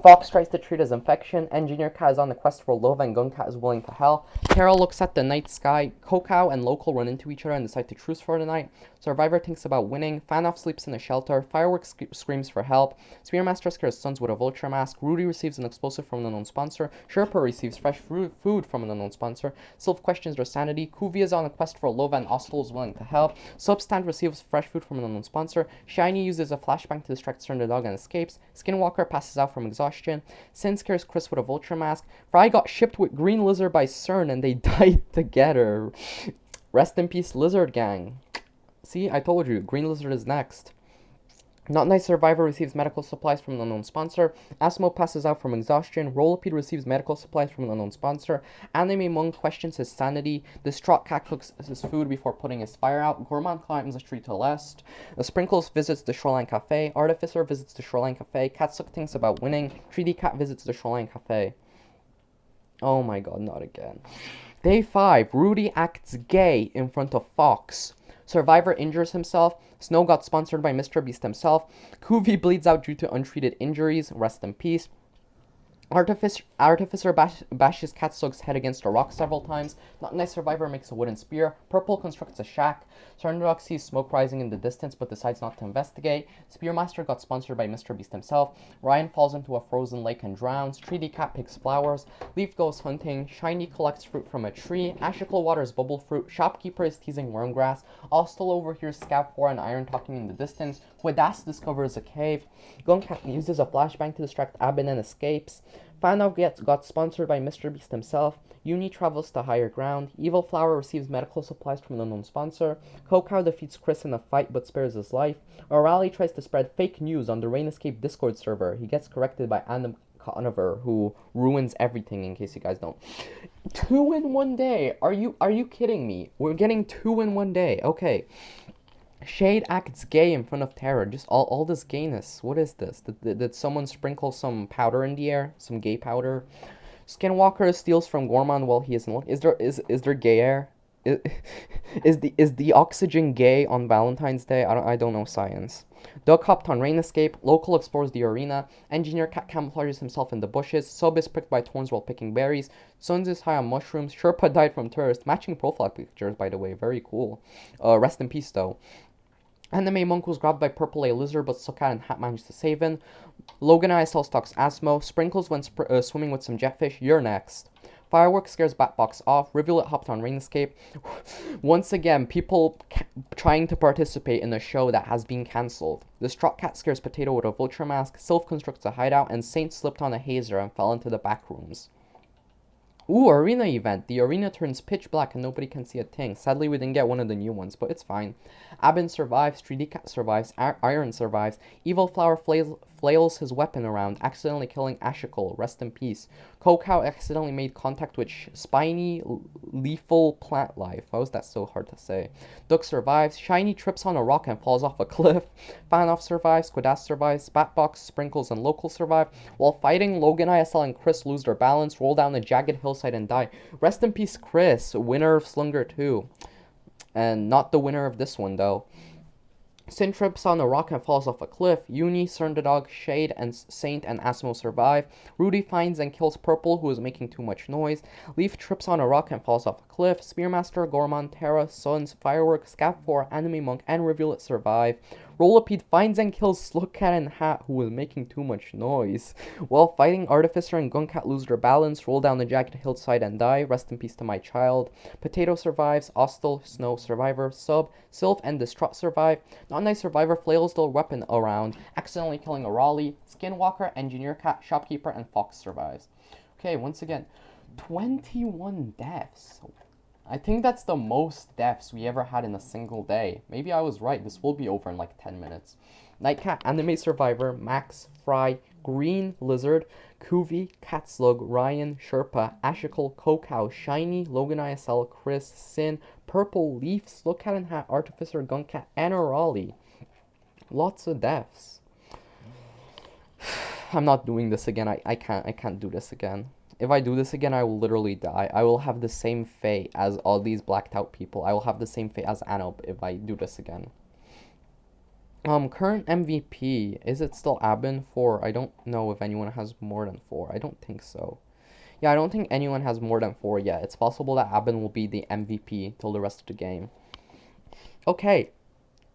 Fox tries to treat his infection. Engineer Cat is on the quest for love and Gun Cat is willing to help. Carol looks at the night sky. Kokau and Local run into each other and decide to truce for the night. Survivor thinks about winning. Fanoff sleeps in a shelter. Fireworks screams for help. Spearmaster scares Sons with a vulture mask. Rudy receives an explosive from an unknown sponsor. Sherpa receives fresh food from an unknown sponsor. Sylph questions their sanity. Kuvia is on a quest for love and Ostel is willing to help. Substand receives fresh food from an unknown sponsor. Shiny uses a flashbang to distract Stern the dog and escapes. Skinwalker passes out from exhaustion. Sin scares Chris with a vulture mask. Fry got shipped with Green Lizard by CERN and they died together. Rest in peace, Lizard Gang. See, I told you, Green Lizard is next. Not Nice Survivor receives medical supplies from an unknown sponsor. Asmo passes out from exhaustion. Rollipede receives medical supplies from an unknown sponsor. Anime Monk questions his sanity. Distraught Cat cooks his food before putting his fire out. Gourmand climbs a tree to Lest. Sprinkles visits the Shoreline Cafe. Artificer visits the Shoreline Cafe. Catsuck thinks about winning. 3D Cat visits the Shoreline Cafe. Oh my god, not again. Day 5. Rudy acts gay in front of Fox. Survivor injures himself. Snow got sponsored by Mr. Beast himself. Kuvi bleeds out due to untreated injuries. Rest in peace. Artificer bashes Catsuck's head against a rock several times. Not Nice Survivor makes a wooden spear. Purple constructs a shack. Surnrock sees smoke rising in the distance but decides not to investigate. Spearmaster got sponsored by Mr. Beast himself. Ryan falls into a frozen lake and drowns. 3D Cat picks flowers. Leaf goes hunting. Shiny collects fruit from a tree. Ashicle waters bubble fruit. Shopkeeper is teasing wormgrass. Ostel overhears Scav 4 and Iron talking in the distance. Huedas discovers a cave. Guncat uses a flashbang to distract Abin and escapes. Fanov got sponsored by Mr. Beast himself. Uni travels to higher ground. Evil Flower receives medical supplies from an unknown sponsor. Kokau defeats Chris in a fight but spares his life. O'Reilly tries to spread fake news on the Rain Escape Discord server. He gets corrected by Adam Conover, who ruins everything in case you guys don't. 2 in 1 day. Are you kidding me? We're getting 2 in 1 day. Okay. Shade acts gay in front of Terror. Just all this gayness. What is this? Did someone sprinkle some powder in the air? Some gay powder? Skinwalker steals from Gourmand while he is in luck. Is there gay air? Is the oxygen gay on Valentine's Day? I don't know science. Duck hopped on Rain Escape. Local explores the arena. Engineer Cat camouflages himself in the bushes. Sub is pricked by thorns while picking berries. Sons is high on mushrooms. Sherpa died from tourist. Matching profile pictures, by the way. Very cool. Rest in peace, though. Anime Monk was grabbed by Purple A Lizard, but Sukat and Hat managed to save him. Logan ISL stalks Asmo. Sprinkles went swimming with some jetfish. You're next. Fireworks scares Batbox off. Rivulet hopped on Rain Escape. Once again, people trying to participate in a show that has been cancelled. Distraught Cat scares Potato with a vulture mask. Sylph constructs a hideout, and Saint slipped on a hazer and fell into the back rooms. Ooh, arena event. The arena turns pitch black and nobody can see a thing. Sadly, we didn't get one of the new ones, but it's fine. Abin survives, 3D Cat survives, Iron survives. Evil Flower flails his weapon around, accidentally killing Ashicle. Rest in peace. Kokau accidentally made contact with spiny, lethal plant life. How is that so hard to say? Duck survives. Shiny trips on a rock and falls off a cliff. Fanoff survives. Squidass survives. Batbox, Sprinkles, and Local survive. While fighting, Logan, ISL, and Chris lose their balance, roll down a jagged hillside, and die. Rest in peace, Chris, winner of Slunger 2. And not the winner of this one, though. Sin trips on a rock and falls off a cliff. Uni, Cern the dog, Shade, and Saint and Asmo survive. Rudy finds and kills Purple, who is making too much noise. Leaf trips on a rock and falls off a cliff. Spearmaster, Gorman, Terra, Suns, Firework, Scav 4, Anime Monk, and Reveal It survive. Rollipede finds and kills Slugcat and Hat, who was making too much noise. While fighting, Artificer and Guncat lose their balance, roll down the jagged hillside and die. Rest in peace to my child. Potato survives. Ostel, Snow, Survivor, Sub, Sylph, and Distraught survive. Not Nice Survivor flails their weapon around, accidentally killing a Raleigh. Skinwalker, Engineer Cat, Shopkeeper, and Fox survives. Okay, once again, 21 deaths. I think that's the most deaths we ever had in a single day. Maybe I was right. This will be over in like 10 minutes. Nightcat, Anime Survivor, Max, Fry, Green Lizard, Kuvi, Catslug, Ryan, Sherpa, Ashical, Kokau, Shiny, Logan ISL, Chris, Sin, Purple, Leaf, Slugcat and Hat, Artificer, Guncat, and a Raleigh. Lots of deaths. I'm not doing this again. I can't do this again. If I do this again, I will literally die. I will have the same fate as all these blacked out people. I will have the same fate as Anub if I do this again. Current MVP, is it still Abin 4? I don't know if anyone has more than 4. I don't think so. Yeah, I don't think anyone has more than 4 yet. It's possible that Abin will be the MVP till the rest of the game. Okay.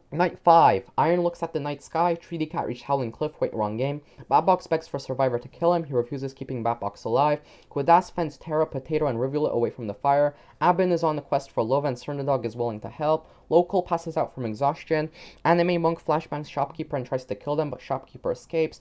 Night 5. Iron looks at the night sky. 3D Cat reached Howling Cliff. Wait, wrong game. Batbox begs for Survivor to kill him. He refuses, keeping Batbox alive. Quadas fends Terra, Potato, and Rivulet away from the fire. Abin is on the quest for love, and Cernadog is willing to help. Local passes out from exhaustion. Anime Monk flashbangs Shopkeeper and tries to kill them, but Shopkeeper escapes.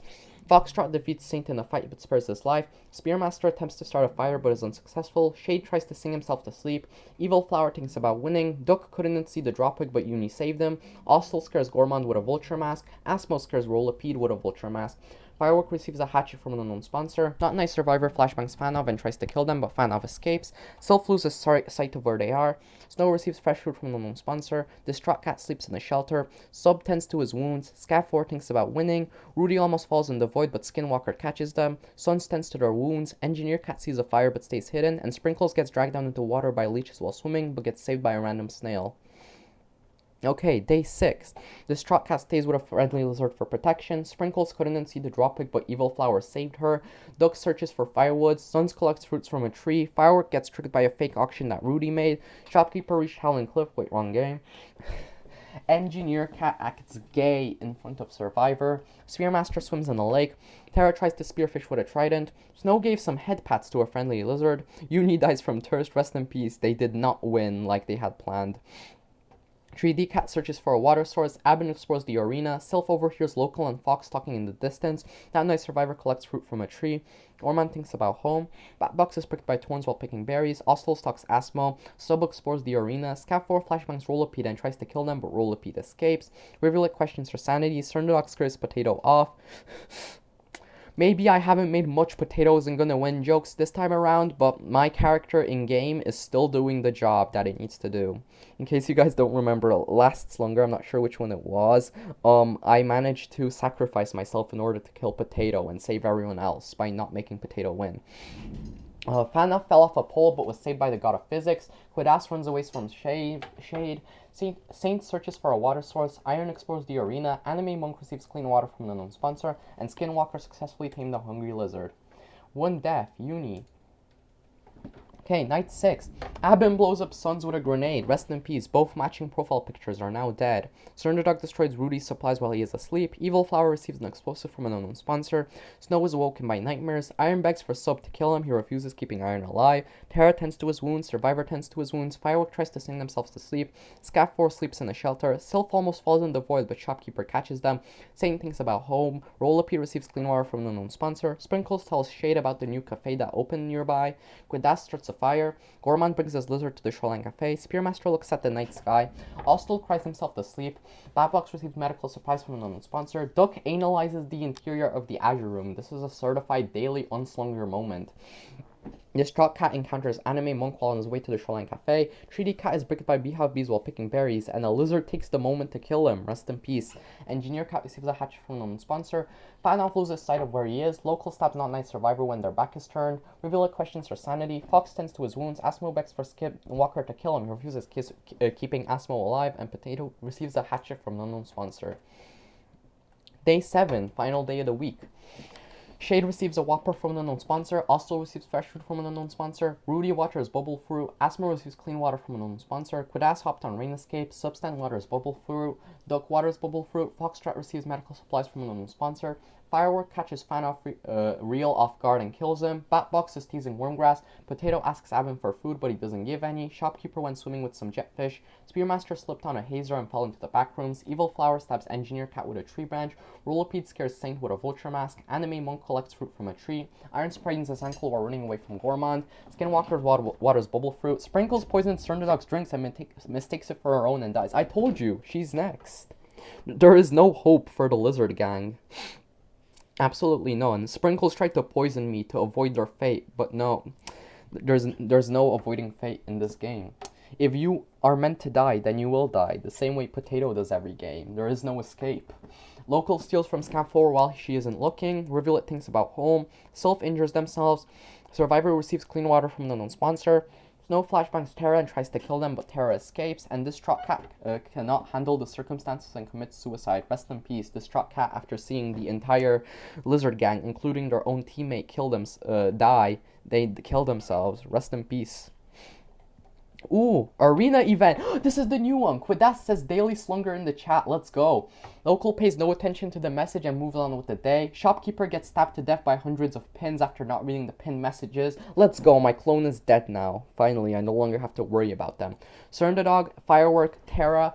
Foxtrot defeats Saint in a fight but spares his life. Spearmaster attempts to start a fire but is unsuccessful. Shade tries to sing himself to sleep. Evil Flower thinks about winning. Duck couldn't see the dropwig but Uni saved him. Ostel scares Gormand with a vulture mask. Asmo scares Rollipede with a vulture mask. Firework receives a hatchet from an unknown sponsor. Not Nice Survivor flashbangs Fanov and tries to kill them, but Fanov escapes. Sylph loses sight of where they are. Snow receives fresh food from an unknown sponsor. Distraught Cat sleeps in the shelter. Sub tends to his wounds. Scav4 thinks about winning. Rudy almost falls in the void, but Skinwalker catches them. Suns tends to their wounds. Engineer Cat sees a fire but stays hidden. And Sprinkles gets dragged down into water by leeches while swimming, but gets saved by a random snail. Okay, day 6. Distraught Cat stays with a friendly lizard for protection. Sprinkles couldn't see the dropwig, but Evil Flower saved her. Duck searches for firewood. Suns collects fruits from a tree. Firework gets triggered by a fake auction that Rudy made. Shopkeeper reached Howling Cliff. Wait, wrong game. Engineer Cat acts gay in front of Survivor. Spearmaster swims in the lake. Terra tries to spearfish with a trident. Snow gave some head pats to a friendly lizard. Uni dies from thirst. Rest in peace. They did not win like they had planned. 3D Cat searches for a water source. Abin explores the arena. Sylph overhears Local and Fox talking in the distance. That night, Survivor collects fruit from a tree. Orman thinks about home. Batbox is pricked by thorns while picking berries. Ostel stalks Asmo. Sub explores the arena. Scav4 flashbangs Rollipede and tries to kill them, but Rollipede escapes. Rivulet questions her sanity. Cernadog scares Potato off. Maybe I haven't made much potatoes and gonna win jokes this time around, but my character in game is still doing the job that it needs to do. In case you guys don't remember last Slunger, I'm not sure which one it was, I managed to sacrifice myself in order to kill Potato and save everyone else by not making Potato win. Fana fell off a pole but was saved by the god of physics. Quadas runs away from Shade. Saint searches for a water source. Iron explores the arena. Anime Monk receives clean water from an unknown sponsor. And Skinwalker successfully tamed the hungry lizard. 1 death. Uni. Okay, night 6. Abin blows up Suns with a grenade. Rest in peace. Both matching profile pictures are now dead. Cernadog destroys Rudy's supplies while he is asleep. Evil Flower receives an explosive from an unknown sponsor. Snow is awoken by nightmares. Iron begs for Sub to kill him. He refuses, keeping Iron alive. Terra tends to his wounds. Survivor tends to his wounds. Firework tries to sing themselves to sleep. Scav4 sleeps in a shelter. Sylph almost falls in the void, but Shopkeeper catches them. Saint thinks about home. Rollipede receives clean water from an unknown sponsor. Sprinkles tells Shade about the new cafe that opened nearby. Quadas starts a fire. Gorman brings his lizard to the Shoreline Cafe. Spearmaster looks at the night sky. Ostel cries himself to sleep. Batbox receives medical supplies from an unknown sponsor. Duck analyzes the interior of the Azure Room. This is a certified daily unslunger moment. Distraught cat encounters anime monk while on his way to the shoreline cafe. Treaty cat is bitten by beehive bees while picking berries, and a lizard takes the moment to kill him. Rest in peace. Engineer cat receives a hatchet from a sponsor. Fanoff loses sight of where he is. Local stabs not nice survivor when their back is turned. Revealer questions her sanity. Fox tends to his wounds. Asmo begs for Skip Walker to kill him. He refuses, keeping Asmo alive, and Potato receives a hatchet from an unknown sponsor. Day 7, final day of the week. Shade receives a Whopper from an unknown sponsor. Also receives fresh food from an unknown sponsor. Rudy waters bubble fruit. Asmo receives clean water from an unknown sponsor. Quidass hopped on rain escape. Substant waters bubble fruit. Duck waters bubble fruit. Foxtrot receives medical supplies from an unknown sponsor. Firework catches Fan off Real off guard and kills him. Batbox is teasing Wormgrass. Potato asks Abin for food, but he doesn't give any. Shopkeeper went swimming with some jetfish. Spearmaster slipped on a hazer and fell into the back rooms. Evil Flower stabs Engineer Cat with a tree branch. Rollipede scares Saint with a vulture mask. Anime Monk collects fruit from a tree. Iron sprains his ankle while running away from Gourmand. Skinwalker waters bubble fruit. Sprinkles poisons Cernodog's drinks and mistakes it for her own and dies. I told you, she's next. There is no hope for the lizard gang. Absolutely none. Sprinkles tried to poison me to avoid their fate, but no. There's no avoiding fate in this game. If you are meant to die, then you will die, the same way Potato does every game. There is no escape. Local steals from Scam 4 while she isn't looking. Rivulet thinks about home. Self injures themselves. Survivor receives clean water from the unknown sponsor. Snow flashbangs Terra and tries to kill them, but Terra escapes, and Distraught Cat cannot handle the circumstances and commits suicide. Rest in peace. Distraught Cat, after seeing the entire lizard gang, including their own teammate, die, they kill themselves. Rest in peace. Ooh, arena event. This is the new one. Quidass says Daily Slunger in the chat. Let's go. Local pays no attention to the message and moves on with the day. Shopkeeper gets stabbed to death by hundreds of pins after not reading the pinned messages. Let's go. My clone is dead now. Finally, I no longer have to worry about them. Cernodog, Firework, Terra,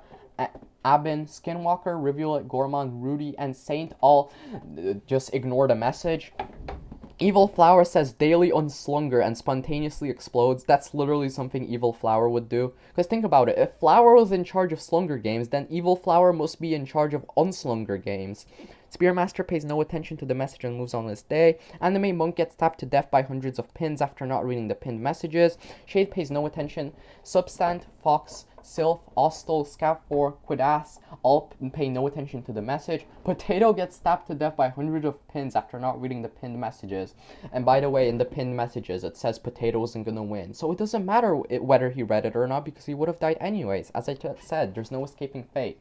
Abin, Skinwalker, Rivulet, Gourmand, Rudy, and Saint all just ignore the message. Evil Flower says Daily Unslunger and spontaneously explodes. That's literally something Evil Flower would do. Because think about it, if Flower was in charge of Slunger games, then Evil Flower must be in charge of Unslunger games. Spearmaster pays no attention to the message and moves on this day. Anime Monk gets stabbed to death by hundreds of pins after not reading the pinned messages. Shade pays no attention. Substant, Fox, Sylph, Ostel, Scav4, Quidass all pay no attention to the message. Potato gets stabbed to death by hundreds of pins after not reading the pinned messages. And by the way, in the pinned messages, it says Potato isn't gonna win. So it doesn't matter whether he read it or not, because he would have died anyways. As I just said, there's no escaping fate.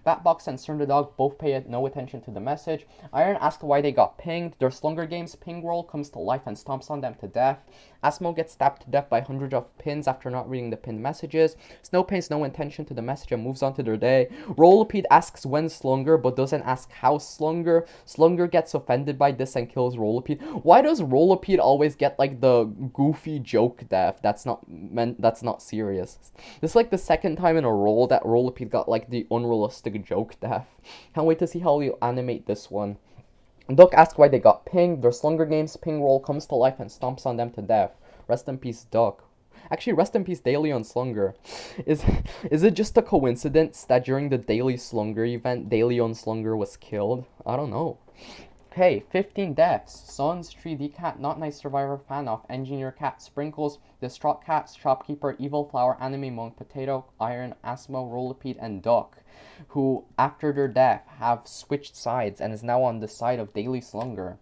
Batbox and Cernodog both pay no attention to the message. Iron asks why they got pinged. Their Slunger Games ping roll comes to life and stomps on them to death. Asmo gets stabbed to death by hundreds of pins after not reading the pinned messages. Snow pays no attention to the message and moves on to their day. Rollipede asks when Slunger, but doesn't ask how Slunger. Slunger gets offended by this and kills Rollipede. Why does Rollipede always get like the goofy joke death? That's not serious. This is like the second time in a row that Rollipede got like the unrealistic joke death. Can't wait to see how you animate this one. Duck asks why they got pinged. Their Slunger Games ping roll comes to life and stomps on them to death. Rest in peace, Duck. Actually, rest in peace, Daily Unslunger. Is it just a coincidence that during the Daily Slunger event, Daily Unslunger was killed? I don't know. Okay, 15 deaths. Sons, 3D Cat, Not Nice Survivor, Fanoff, Engineer Cat, Sprinkles, Distraught Cat, Shopkeeper, Evil Flower, Anime Monk, Potato, Iron, Asmo, Rollipede, and Duck, who, after their death, have switched sides and is now on the side of Daily Slunger.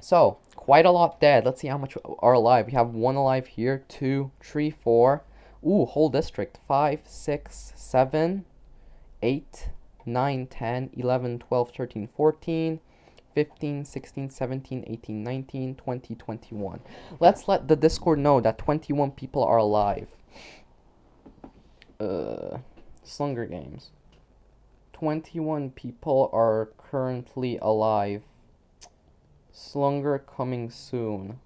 So, quite a lot dead. Let's see how much are alive. We have 1 alive here, 2, 3, 4. Ooh, whole district. 5, 6, 7, 8, 9, 10, 11, 12, 13, 14. 15, 16, 17, 18, 19, 20, 21. Let's let the Discord know that 21 people are alive. Slunger Games. 21 people are currently alive. Slunger coming soon.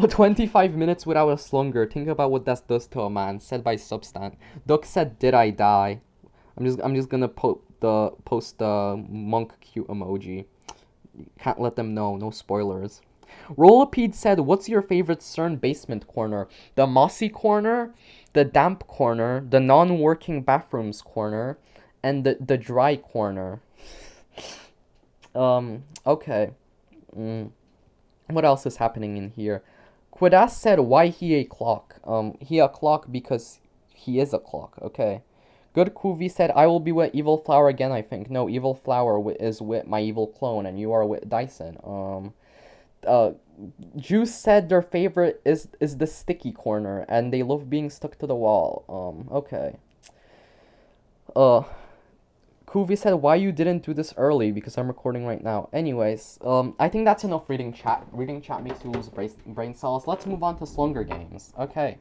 25 minutes without a Slunger. Think about what that does to a man. Said by Substant. Duck said, "Did I die?" I'm just gonna post the monk cute emoji. Can't let them know. No spoilers. Rollipede said, "What's your favorite CERN basement corner? The mossy corner, the damp corner, the non-working bathrooms corner, and the dry corner." Okay. What else is happening in here? Quadas said why he a clock. He a clock because he is a clock. Okay. Good Kuvi said I will be with Evil Flower again. I think no, Evil Flower is with my evil clone, and you are with Dyson. Uh, Juice said their favorite is the sticky corner, and they love being stuck to the wall. Okay. Uh, Kuvi said why you didn't do this early because I'm recording right now. Anyways, I think that's enough reading chat. Reading chat makes you lose brain cells. Let's move on to Slunger games. Okay.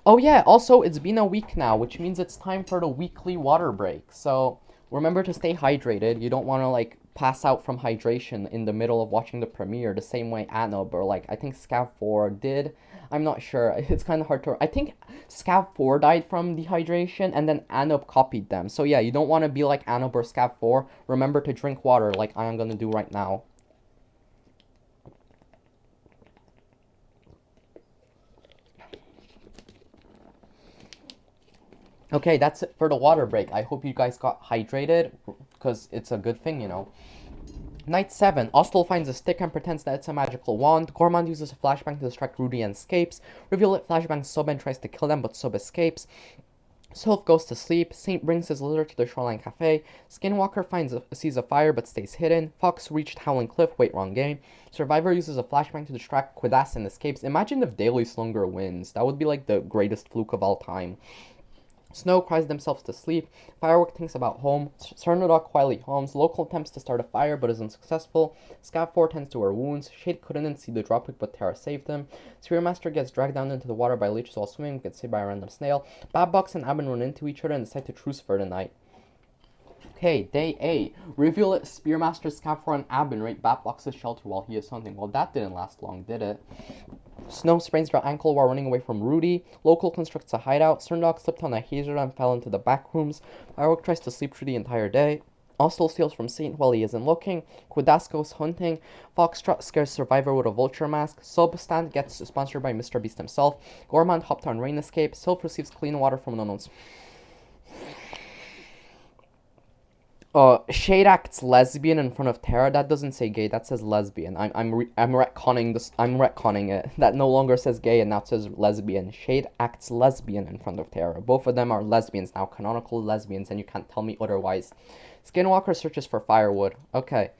Oh yeah, also it's been a week now, which means it's time for the weekly water break. So remember to stay hydrated. You don't want to like pass out from hydration in the middle of watching the premiere the same way Anub or like I think Scav 4 did. I'm not sure. It's kind of hard to. I think Scav 4 died from dehydration and then Anub copied them. So yeah, you don't want to be like Anub or Scav 4. Remember to drink water like I am going to do right now. Okay, that's it for the water break. I hope you guys got hydrated, because it's a good thing, you know. Night 7. Ostel finds a stick and pretends that it's a magical wand. Gourmand uses a flashbang to distract Rudy and escapes. Reveal it flashbangs Sub and tries to kill them, but Sub escapes. Sylph goes to sleep. Saint brings his litter to the Shoreline Cafe. Skinwalker sees a fire but stays hidden. Fox reached Howling Cliff. Wait, wrong game. Survivor uses a flashbang to distract Quidas and escapes. Imagine if Daily Slunger wins. That would be like the greatest fluke of all time. Snow cries themselves to sleep. Firework thinks about home. Cernodog quietly homes. Local attempts to start a fire but is unsuccessful. Scav4 tends to her wounds. Shade couldn't see the dropkick but Terra saved him. Spearmaster gets dragged down into the water by leeches while swimming, gets saved by a random snail. Babbox and Abin run into each other and decide to truce for the night. Okay, day 8. Reveal it. Spearmaster, Scav4, and Abin raid Babbox's shelter while he is hunting. Well, that didn't last long, did it? Snow sprains her ankle while running away from Rudy. Local constructs a hideout. Cerndog slipped on a hazer and fell into the back rooms. Firework tries to sleep through the entire day. Ostel steals from Saint while he isn't looking. Quidas goes hunting. Foxtrot scares Survivor with a vulture mask. Substand gets sponsored by Mr. Beast himself. Gourmand hopped on rain escape. Sylph receives clean water from an unknown. Shade acts lesbian in front of Terra. That doesn't say gay. That says lesbian. I'm retconning this. I'm retconning it. That no longer says gay and now it says lesbian. Shade acts lesbian in front of Terra. Both of them are lesbians now, canonical lesbians, and you can't tell me otherwise. Skinwalker searches for firewood. Okay.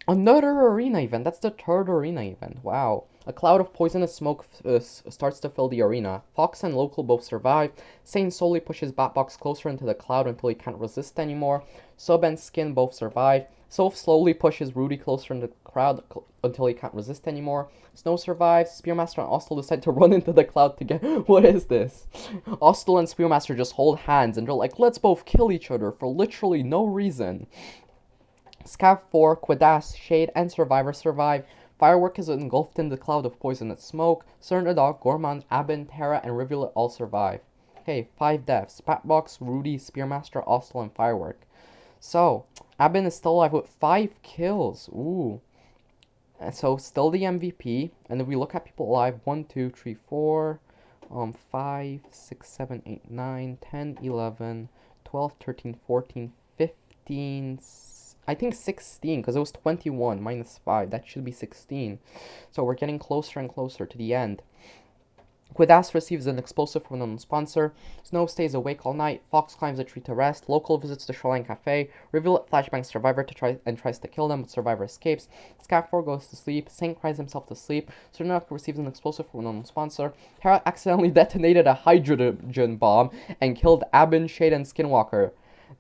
Another arena event. That's the third arena event. Wow. A cloud of poisonous smoke starts to fill the arena. Fox and Local both survive. Sane slowly pushes Batbox closer into the cloud until he can't resist anymore. Sub and Skin both survive. Soph slowly pushes Rudy closer in the crowd until he can't resist anymore. Snow survives. Spearmaster and Ostel decide to run into the cloud together. What is this? Ostel and Spearmaster just hold hands and they're like, let's both kill each other for literally no reason. Scav 4, Quidas, Shade, and Survivor survive. Firework is engulfed in the cloud of poisonous smoke. Cernodog, Gourmand, Abin, Terra, and Rivulet all survive. Okay, 5 deaths. Spatbox, Rudy, Spearmaster, Ostel, and Firework. So, Abin is still alive with 5 kills. Ooh. And so, still the MVP. And if we look at people alive, 1, 2, 3, 4, 5, 6, 7, 8, 9, 10, 11, 12, 13, 14, 15, I think 16, because it was 21 minus 5. That should be 16. So we're getting closer and closer to the end. Quidas receives an explosive from an sponsor. Snow stays awake all night. Fox climbs a tree to rest. Local visits the Shoreline Cafe. Reveal flashbang Survivor tries to kill them, but Survivor escapes. Scav4 goes to sleep. Saint cries himself to sleep. Cernok receives an explosive from an sponsor. Terra accidentally detonated a hydrogen bomb and killed Abin, Shade, and Skinwalker.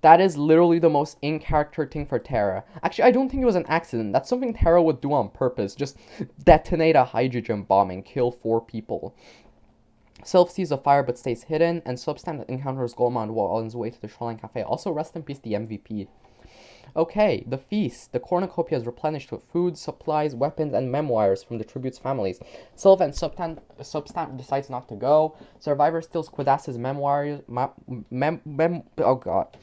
That is literally the most in-character thing for Terra. Actually, I don't think it was an accident. That's something Terra would do on purpose. Just detonate a hydrogen bomb and kill 4 people. Sylph sees a fire but stays hidden, and Substand encounters Gourmand while on his way to the Shoreline Cafe. Also, rest in peace, the MVP. Okay, the feast. The cornucopia is replenished with food, supplies, weapons, and memoirs from the tribute's families. Sylph and Substant decides not to go. Survivor steals Quidas's memoirs. Oh god.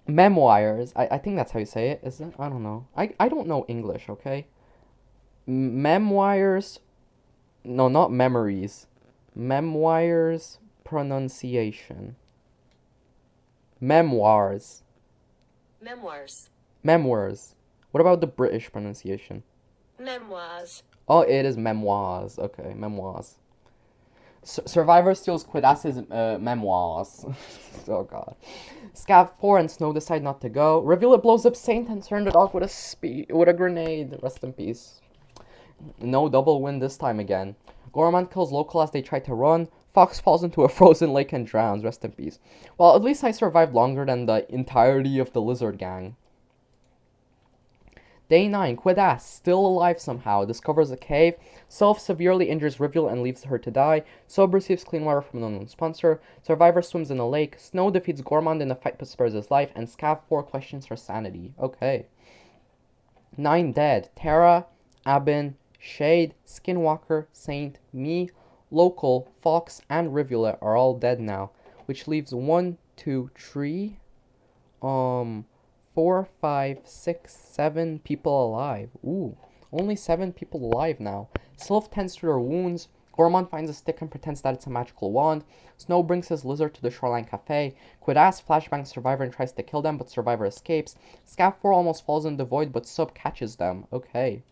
Memoirs. I think that's how you say it, is it? I don't know. I don't know English, okay? Memoirs. No, not memories. Memoirs pronunciation. Memoirs. Memoirs. Memoirs. What about the British pronunciation? Memoirs. Oh, it is memoirs. Okay, memoirs. Survivor steals Quidas's memoirs. Oh god. Scav 4 and Snow decide not to go. Reveal it blows up Saint and turn the dog with a grenade. Rest in peace. No double win this time again. Gorman kills Local as they try to run. Fox falls into a frozen lake and drowns. Rest in peace. Well, at least I survived longer than the entirety of the lizard gang. Day 9, Quidas, still alive somehow, discovers a cave. Self severely injures Rivulet and leaves her to die. Sub receives clean water from an unknown sponsor. Survivor swims in a lake. Snow defeats Gormand in a fight but spares his life. And Scav 4 questions her sanity. Okay. 9 dead. Terra, Abin, Shade, Skinwalker, Saint, me, Local, Fox, and Rivulet are all dead now. Which leaves 1, 2, 3, 4, 5, 6, 7 people alive. Ooh, only 7 people alive now. Sylph tends to their wounds. Gormand finds a stick and pretends that it's a magical wand. Snow brings his lizard to the Shoreline Cafe. Quidas flashbangs Survivor and tries to kill them, but Survivor escapes. Scav 4 almost falls in the void, but Sub catches them. Okay.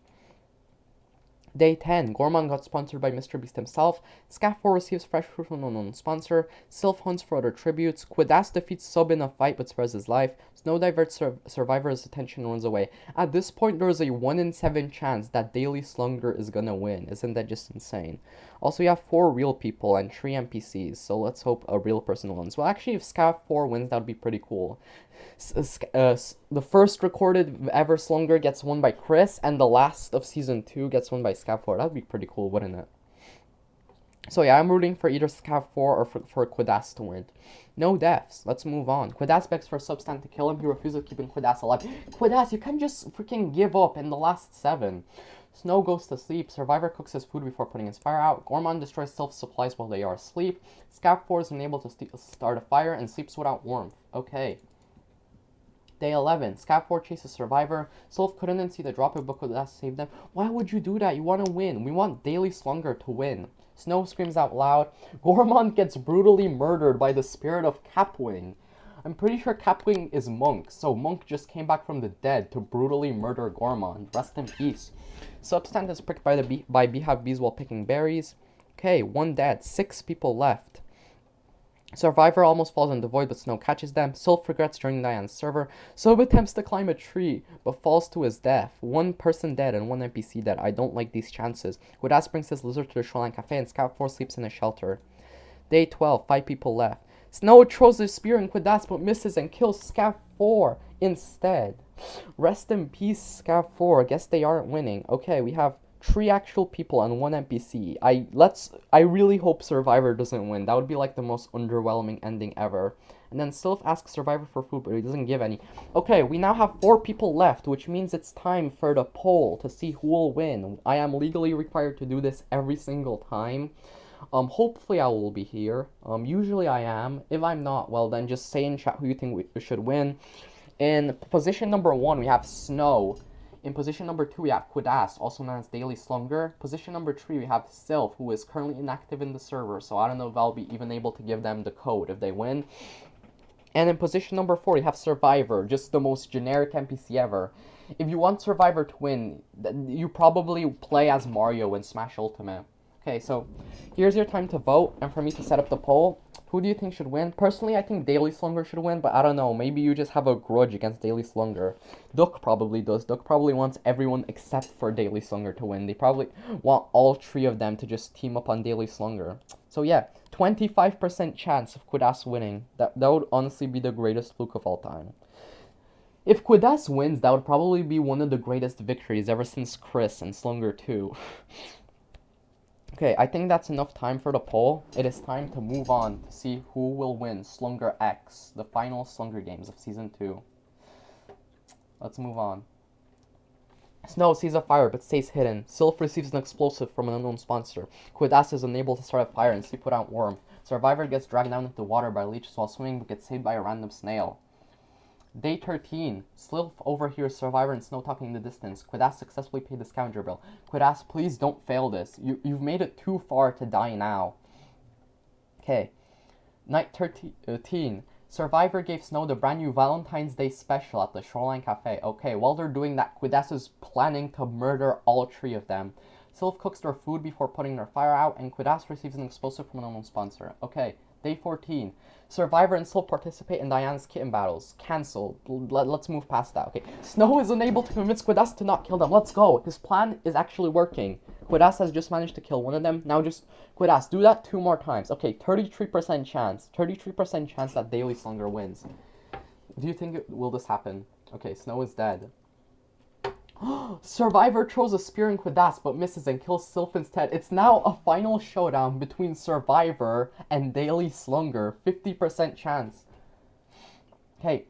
Day 10, Gorman got sponsored by Mr. Beast himself. Scav 4 receives fresh fruit from an unknown sponsor. Sylph hunts for other tributes. Quidas defeats Sub in a fight but spares his life. Snow diverts Survivor's attention and runs away. At this point, there is a 1 in 7 chance that Daily Slunger is gonna win. Isn't that just insane? Also, you have 4 real people and 3 NPCs, so let's hope a real person wins. Well, actually, if Scav 4 wins, that would be pretty cool. The first recorded ever Slunger gets won by Chris, and the last of season 2 gets won by Scav 4. That'd be pretty cool, wouldn't it? So yeah, I'm rooting for either Scav 4 or for Quidas to win. No deaths. Let's move on. Quidas begs for Substan to kill him. He refuses, keeping Quidas alive. Quidas, you can't just freaking give up in the last 7. Snow goes to sleep. Survivor cooks his food before putting his fire out. Gorman destroys Sylph's supplies while they are asleep. Scav 4 is unable to start a fire and sleeps without warmth. Okay. Day 11, Scav 4 chases Survivor. Sylph couldn't see the drop-in book that saved them. Why would you do that? You want to win. We want Daily Slunger to win. Snow screams out loud. Gormand gets brutally murdered by the spirit of Capwing. I'm pretty sure Capwing is Monk, so Monk just came back from the dead to brutally murder Gormand. Rest in peace. Substant is pricked by beehive bees while picking berries. Okay, 1 dead, 6 people left. Survivor almost falls in the void, but Snow catches them. Sylph regrets joining Diane's server. Sub attempts to climb a tree, but falls to his death. 1 person dead and 1 NPC dead. I don't like these chances. Quidas brings his lizard to the Shoreline Cafe, and Scout 4 sleeps in a shelter. Day 12, 5 people left. Snow throws his spear in Quidas, but misses and kills Scav 4 instead. Rest in peace, Scav 4. Guess they aren't winning. Okay, we have 3 actual people and 1 NPC. I really hope Survivor doesn't win. That would be like the most underwhelming ending ever. And then Sylph asks Survivor for food, but he doesn't give any. Okay, we now have 4 people left, which means it's time for the poll to see who will win. I am legally required to do this every single time. Hopefully I will be here. Usually I am. If I'm not, well then just say in chat who you think we should win. In position number 1, we have Snow. In position number 2, we have Quidas, also known as Daily Slunger. Position number 3, we have Sylph, who is currently inactive in the server, so I don't know if I'll be even able to give them the code if they win. And in position number 4, you have Survivor, just the most generic NPC ever. If you want Survivor to win, you probably play as Mario in Smash Ultimate. Okay, so here's your time to vote, and for me to set up the poll. Who do you think should win? Personally, I think Daily Slunger should win, but I don't know. Maybe you just have a grudge against Daily Slunger. Duck probably does. Duck probably wants everyone except for Daily Slunger to win. They probably want all 3 of them to just team up on Daily Slunger. So yeah, 25% chance of Quidas winning. That would honestly be the greatest fluke of all time. If Quidas wins, that would probably be one of the greatest victories ever since Chris and Slunger 2. Okay, I think that's enough time for the poll. It is time to move on to see who will win Slunger X, the final Slunger games of Season 2. Let's move on. Snow sees a fire but stays hidden. Sylph receives an explosive from an unknown sponsor. Quidas is unable to start a fire and sleep without warmth. Survivor gets dragged down into water by leeches while swimming but gets saved by a random snail. Day 13. Sylph overhears Survivor and Snow talking in the distance. Quidas successfully paid the scavenger bill. Quidas, please don't fail this. You've made it too far to die now. Okay. Night 13. Survivor gave Snow the brand new Valentine's Day special at the Shoreline Cafe. Okay, while they're doing that, Quidas is planning to murder all three of them. Sylph cooks their food before putting their fire out, and Quidas receives an explosive from an unknown sponsor. Okay, day 14. Survivor and Sylph participate in Diana's kitten battles. Cancelled. Let's move past that. Okay, Snow is unable to convince Quidas to not kill them. Let's go. His plan is actually working. Quidas has just managed to kill one of them. Now just, Quidas, do that 2 more times. Okay, 33% chance. 33% chance that Daily Slunger wins. Do you think will this happen? Okay, Snow is dead. Survivor throws a spear in Quidas but misses and kills Sylph instead. It's now a final showdown between Survivor and Daily Slunger. 50% chance. Okay.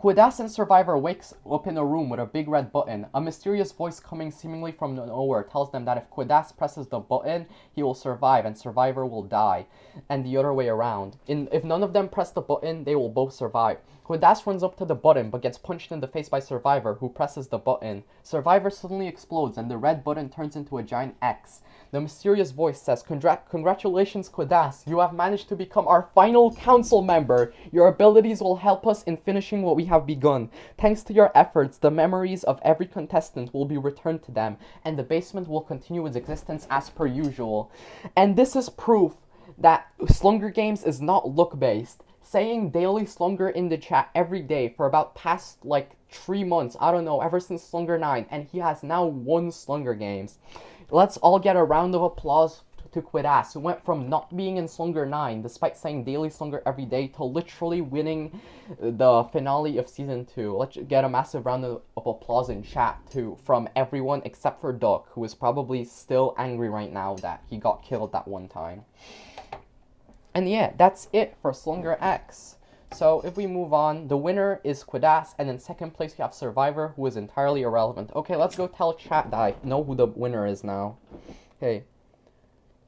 Quidas and Survivor wakes up in a room with a big red button. A mysterious voice coming seemingly from nowhere tells them that if Quidas presses the button, he will survive and Survivor will die. And the other way around. If none of them press the button, they will both survive. Quidas runs up to the button but gets punched in the face by Survivor, who presses the button. Survivor suddenly explodes and the red button turns into a giant X. The mysterious voice says, Congratulations, Quidas. You have managed to become our final council member. Your abilities will help us in finishing what we have begun. Thanks to your efforts, the memories of every contestant will be returned to them, and the basement will continue its existence as per usual. And this is proof that Slunger Games is not luck-based. Saying Daily Slunger in the chat every day for about past, 3 months, I don't know, ever since Slunger 9, and he has now won Slunger Games. Let's all get a round of applause to Quidas, who went from not being in Slunger 9, despite saying Daily Slunger every day, to literally winning the finale of Season 2. Let's get a massive round of applause in chat, too, from everyone except for Duck, who is probably still angry right now that he got killed that one time. And yeah, that's it for Slunger X. So if we move on, the winner is Quidas, and in second place we have Survivor, who is entirely irrelevant. Okay, let's go tell chat that I know who the winner is now. Okay.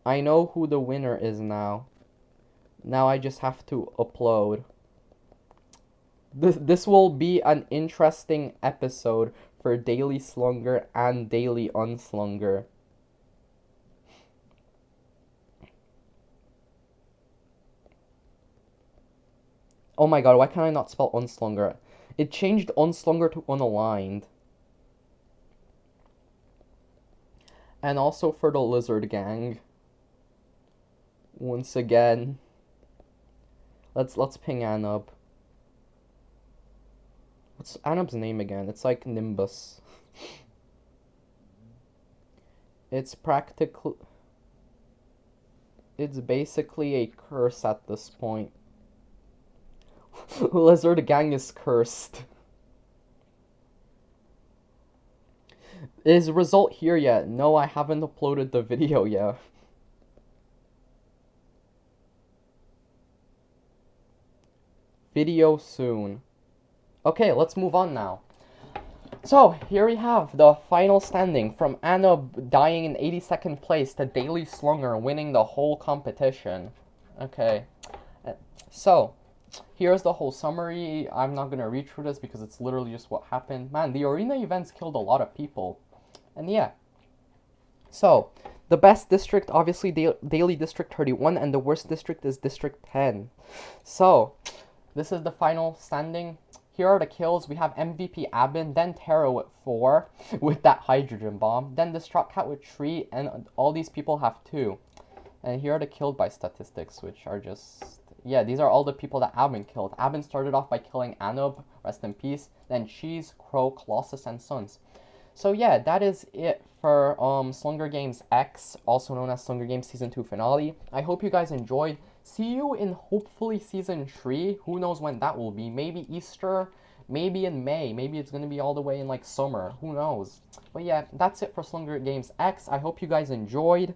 I know who the winner is now. Now I just have to upload. This will be an interesting episode for Daily Slunger and Daily Unslunger. Oh my god, why can't I not spell unslunger? It changed unslunger to unaligned. And also for the lizard gang. Once again. Let's ping Anub. What's Anub's name again? It's like Nimbus. It's practically... It's basically a curse at this point. Lizard gang is cursed. Is result here yet? No, I haven't uploaded the video yet. Video soon. Okay, let's move on now. So, here we have the final standing, from Anna dying in 82nd place to Daily Slunger winning the whole competition. Okay, so... here's the whole summary. I'm not going to read through this because it's literally just what happened. Man, the arena events killed a lot of people. And yeah. So, the best district, obviously, Daily District 31, and the worst district is District 10. So, this is the final standing. Here are the kills. We have MVP Abin, then Tara with 4, with that hydrogen bomb. Then Distraught Cat with 3, and all these people have 2. And here are the killed by statistics, which are just... yeah, these are all the people that Abin killed. Abin started off by killing Anub, rest in peace, then Cheese, Crow, Colossus, and Sons. So yeah, that is it for Slunger Games X, also known as Slunger Games Season 2 Finale. I hope you guys enjoyed. See you in hopefully Season 3. Who knows when that will be. Maybe Easter, maybe in May. Maybe it's going to be all the way in like summer. Who knows. But yeah, that's it for Slunger Games X. I hope you guys enjoyed.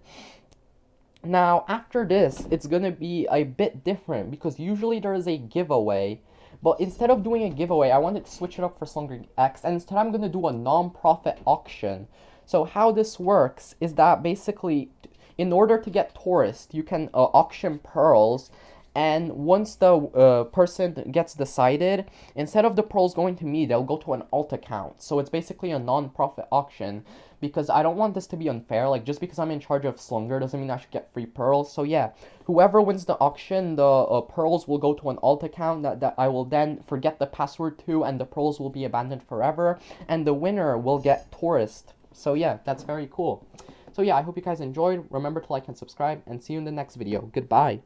Now, after this, it's going to be a bit different, because usually there is a giveaway, but instead of doing a giveaway, I wanted to switch it up for Slunger X, and instead I'm going to do a non-profit auction. So how this works is that basically, in order to get tourists, you can auction pearls, And once the person gets decided, instead of the pearls going to me, they'll go to an alt account. So it's basically a non-profit auction, because I don't want this to be unfair. Like, just because I'm in charge of Slunger doesn't mean I should get free pearls. So yeah, whoever wins the auction, the pearls will go to an alt account that I will then forget the password to, and the pearls will be abandoned forever, and the winner will get tourist. So yeah, that's very cool. So yeah, I hope you guys enjoyed. Remember to like and subscribe, and see you in the next video. Goodbye.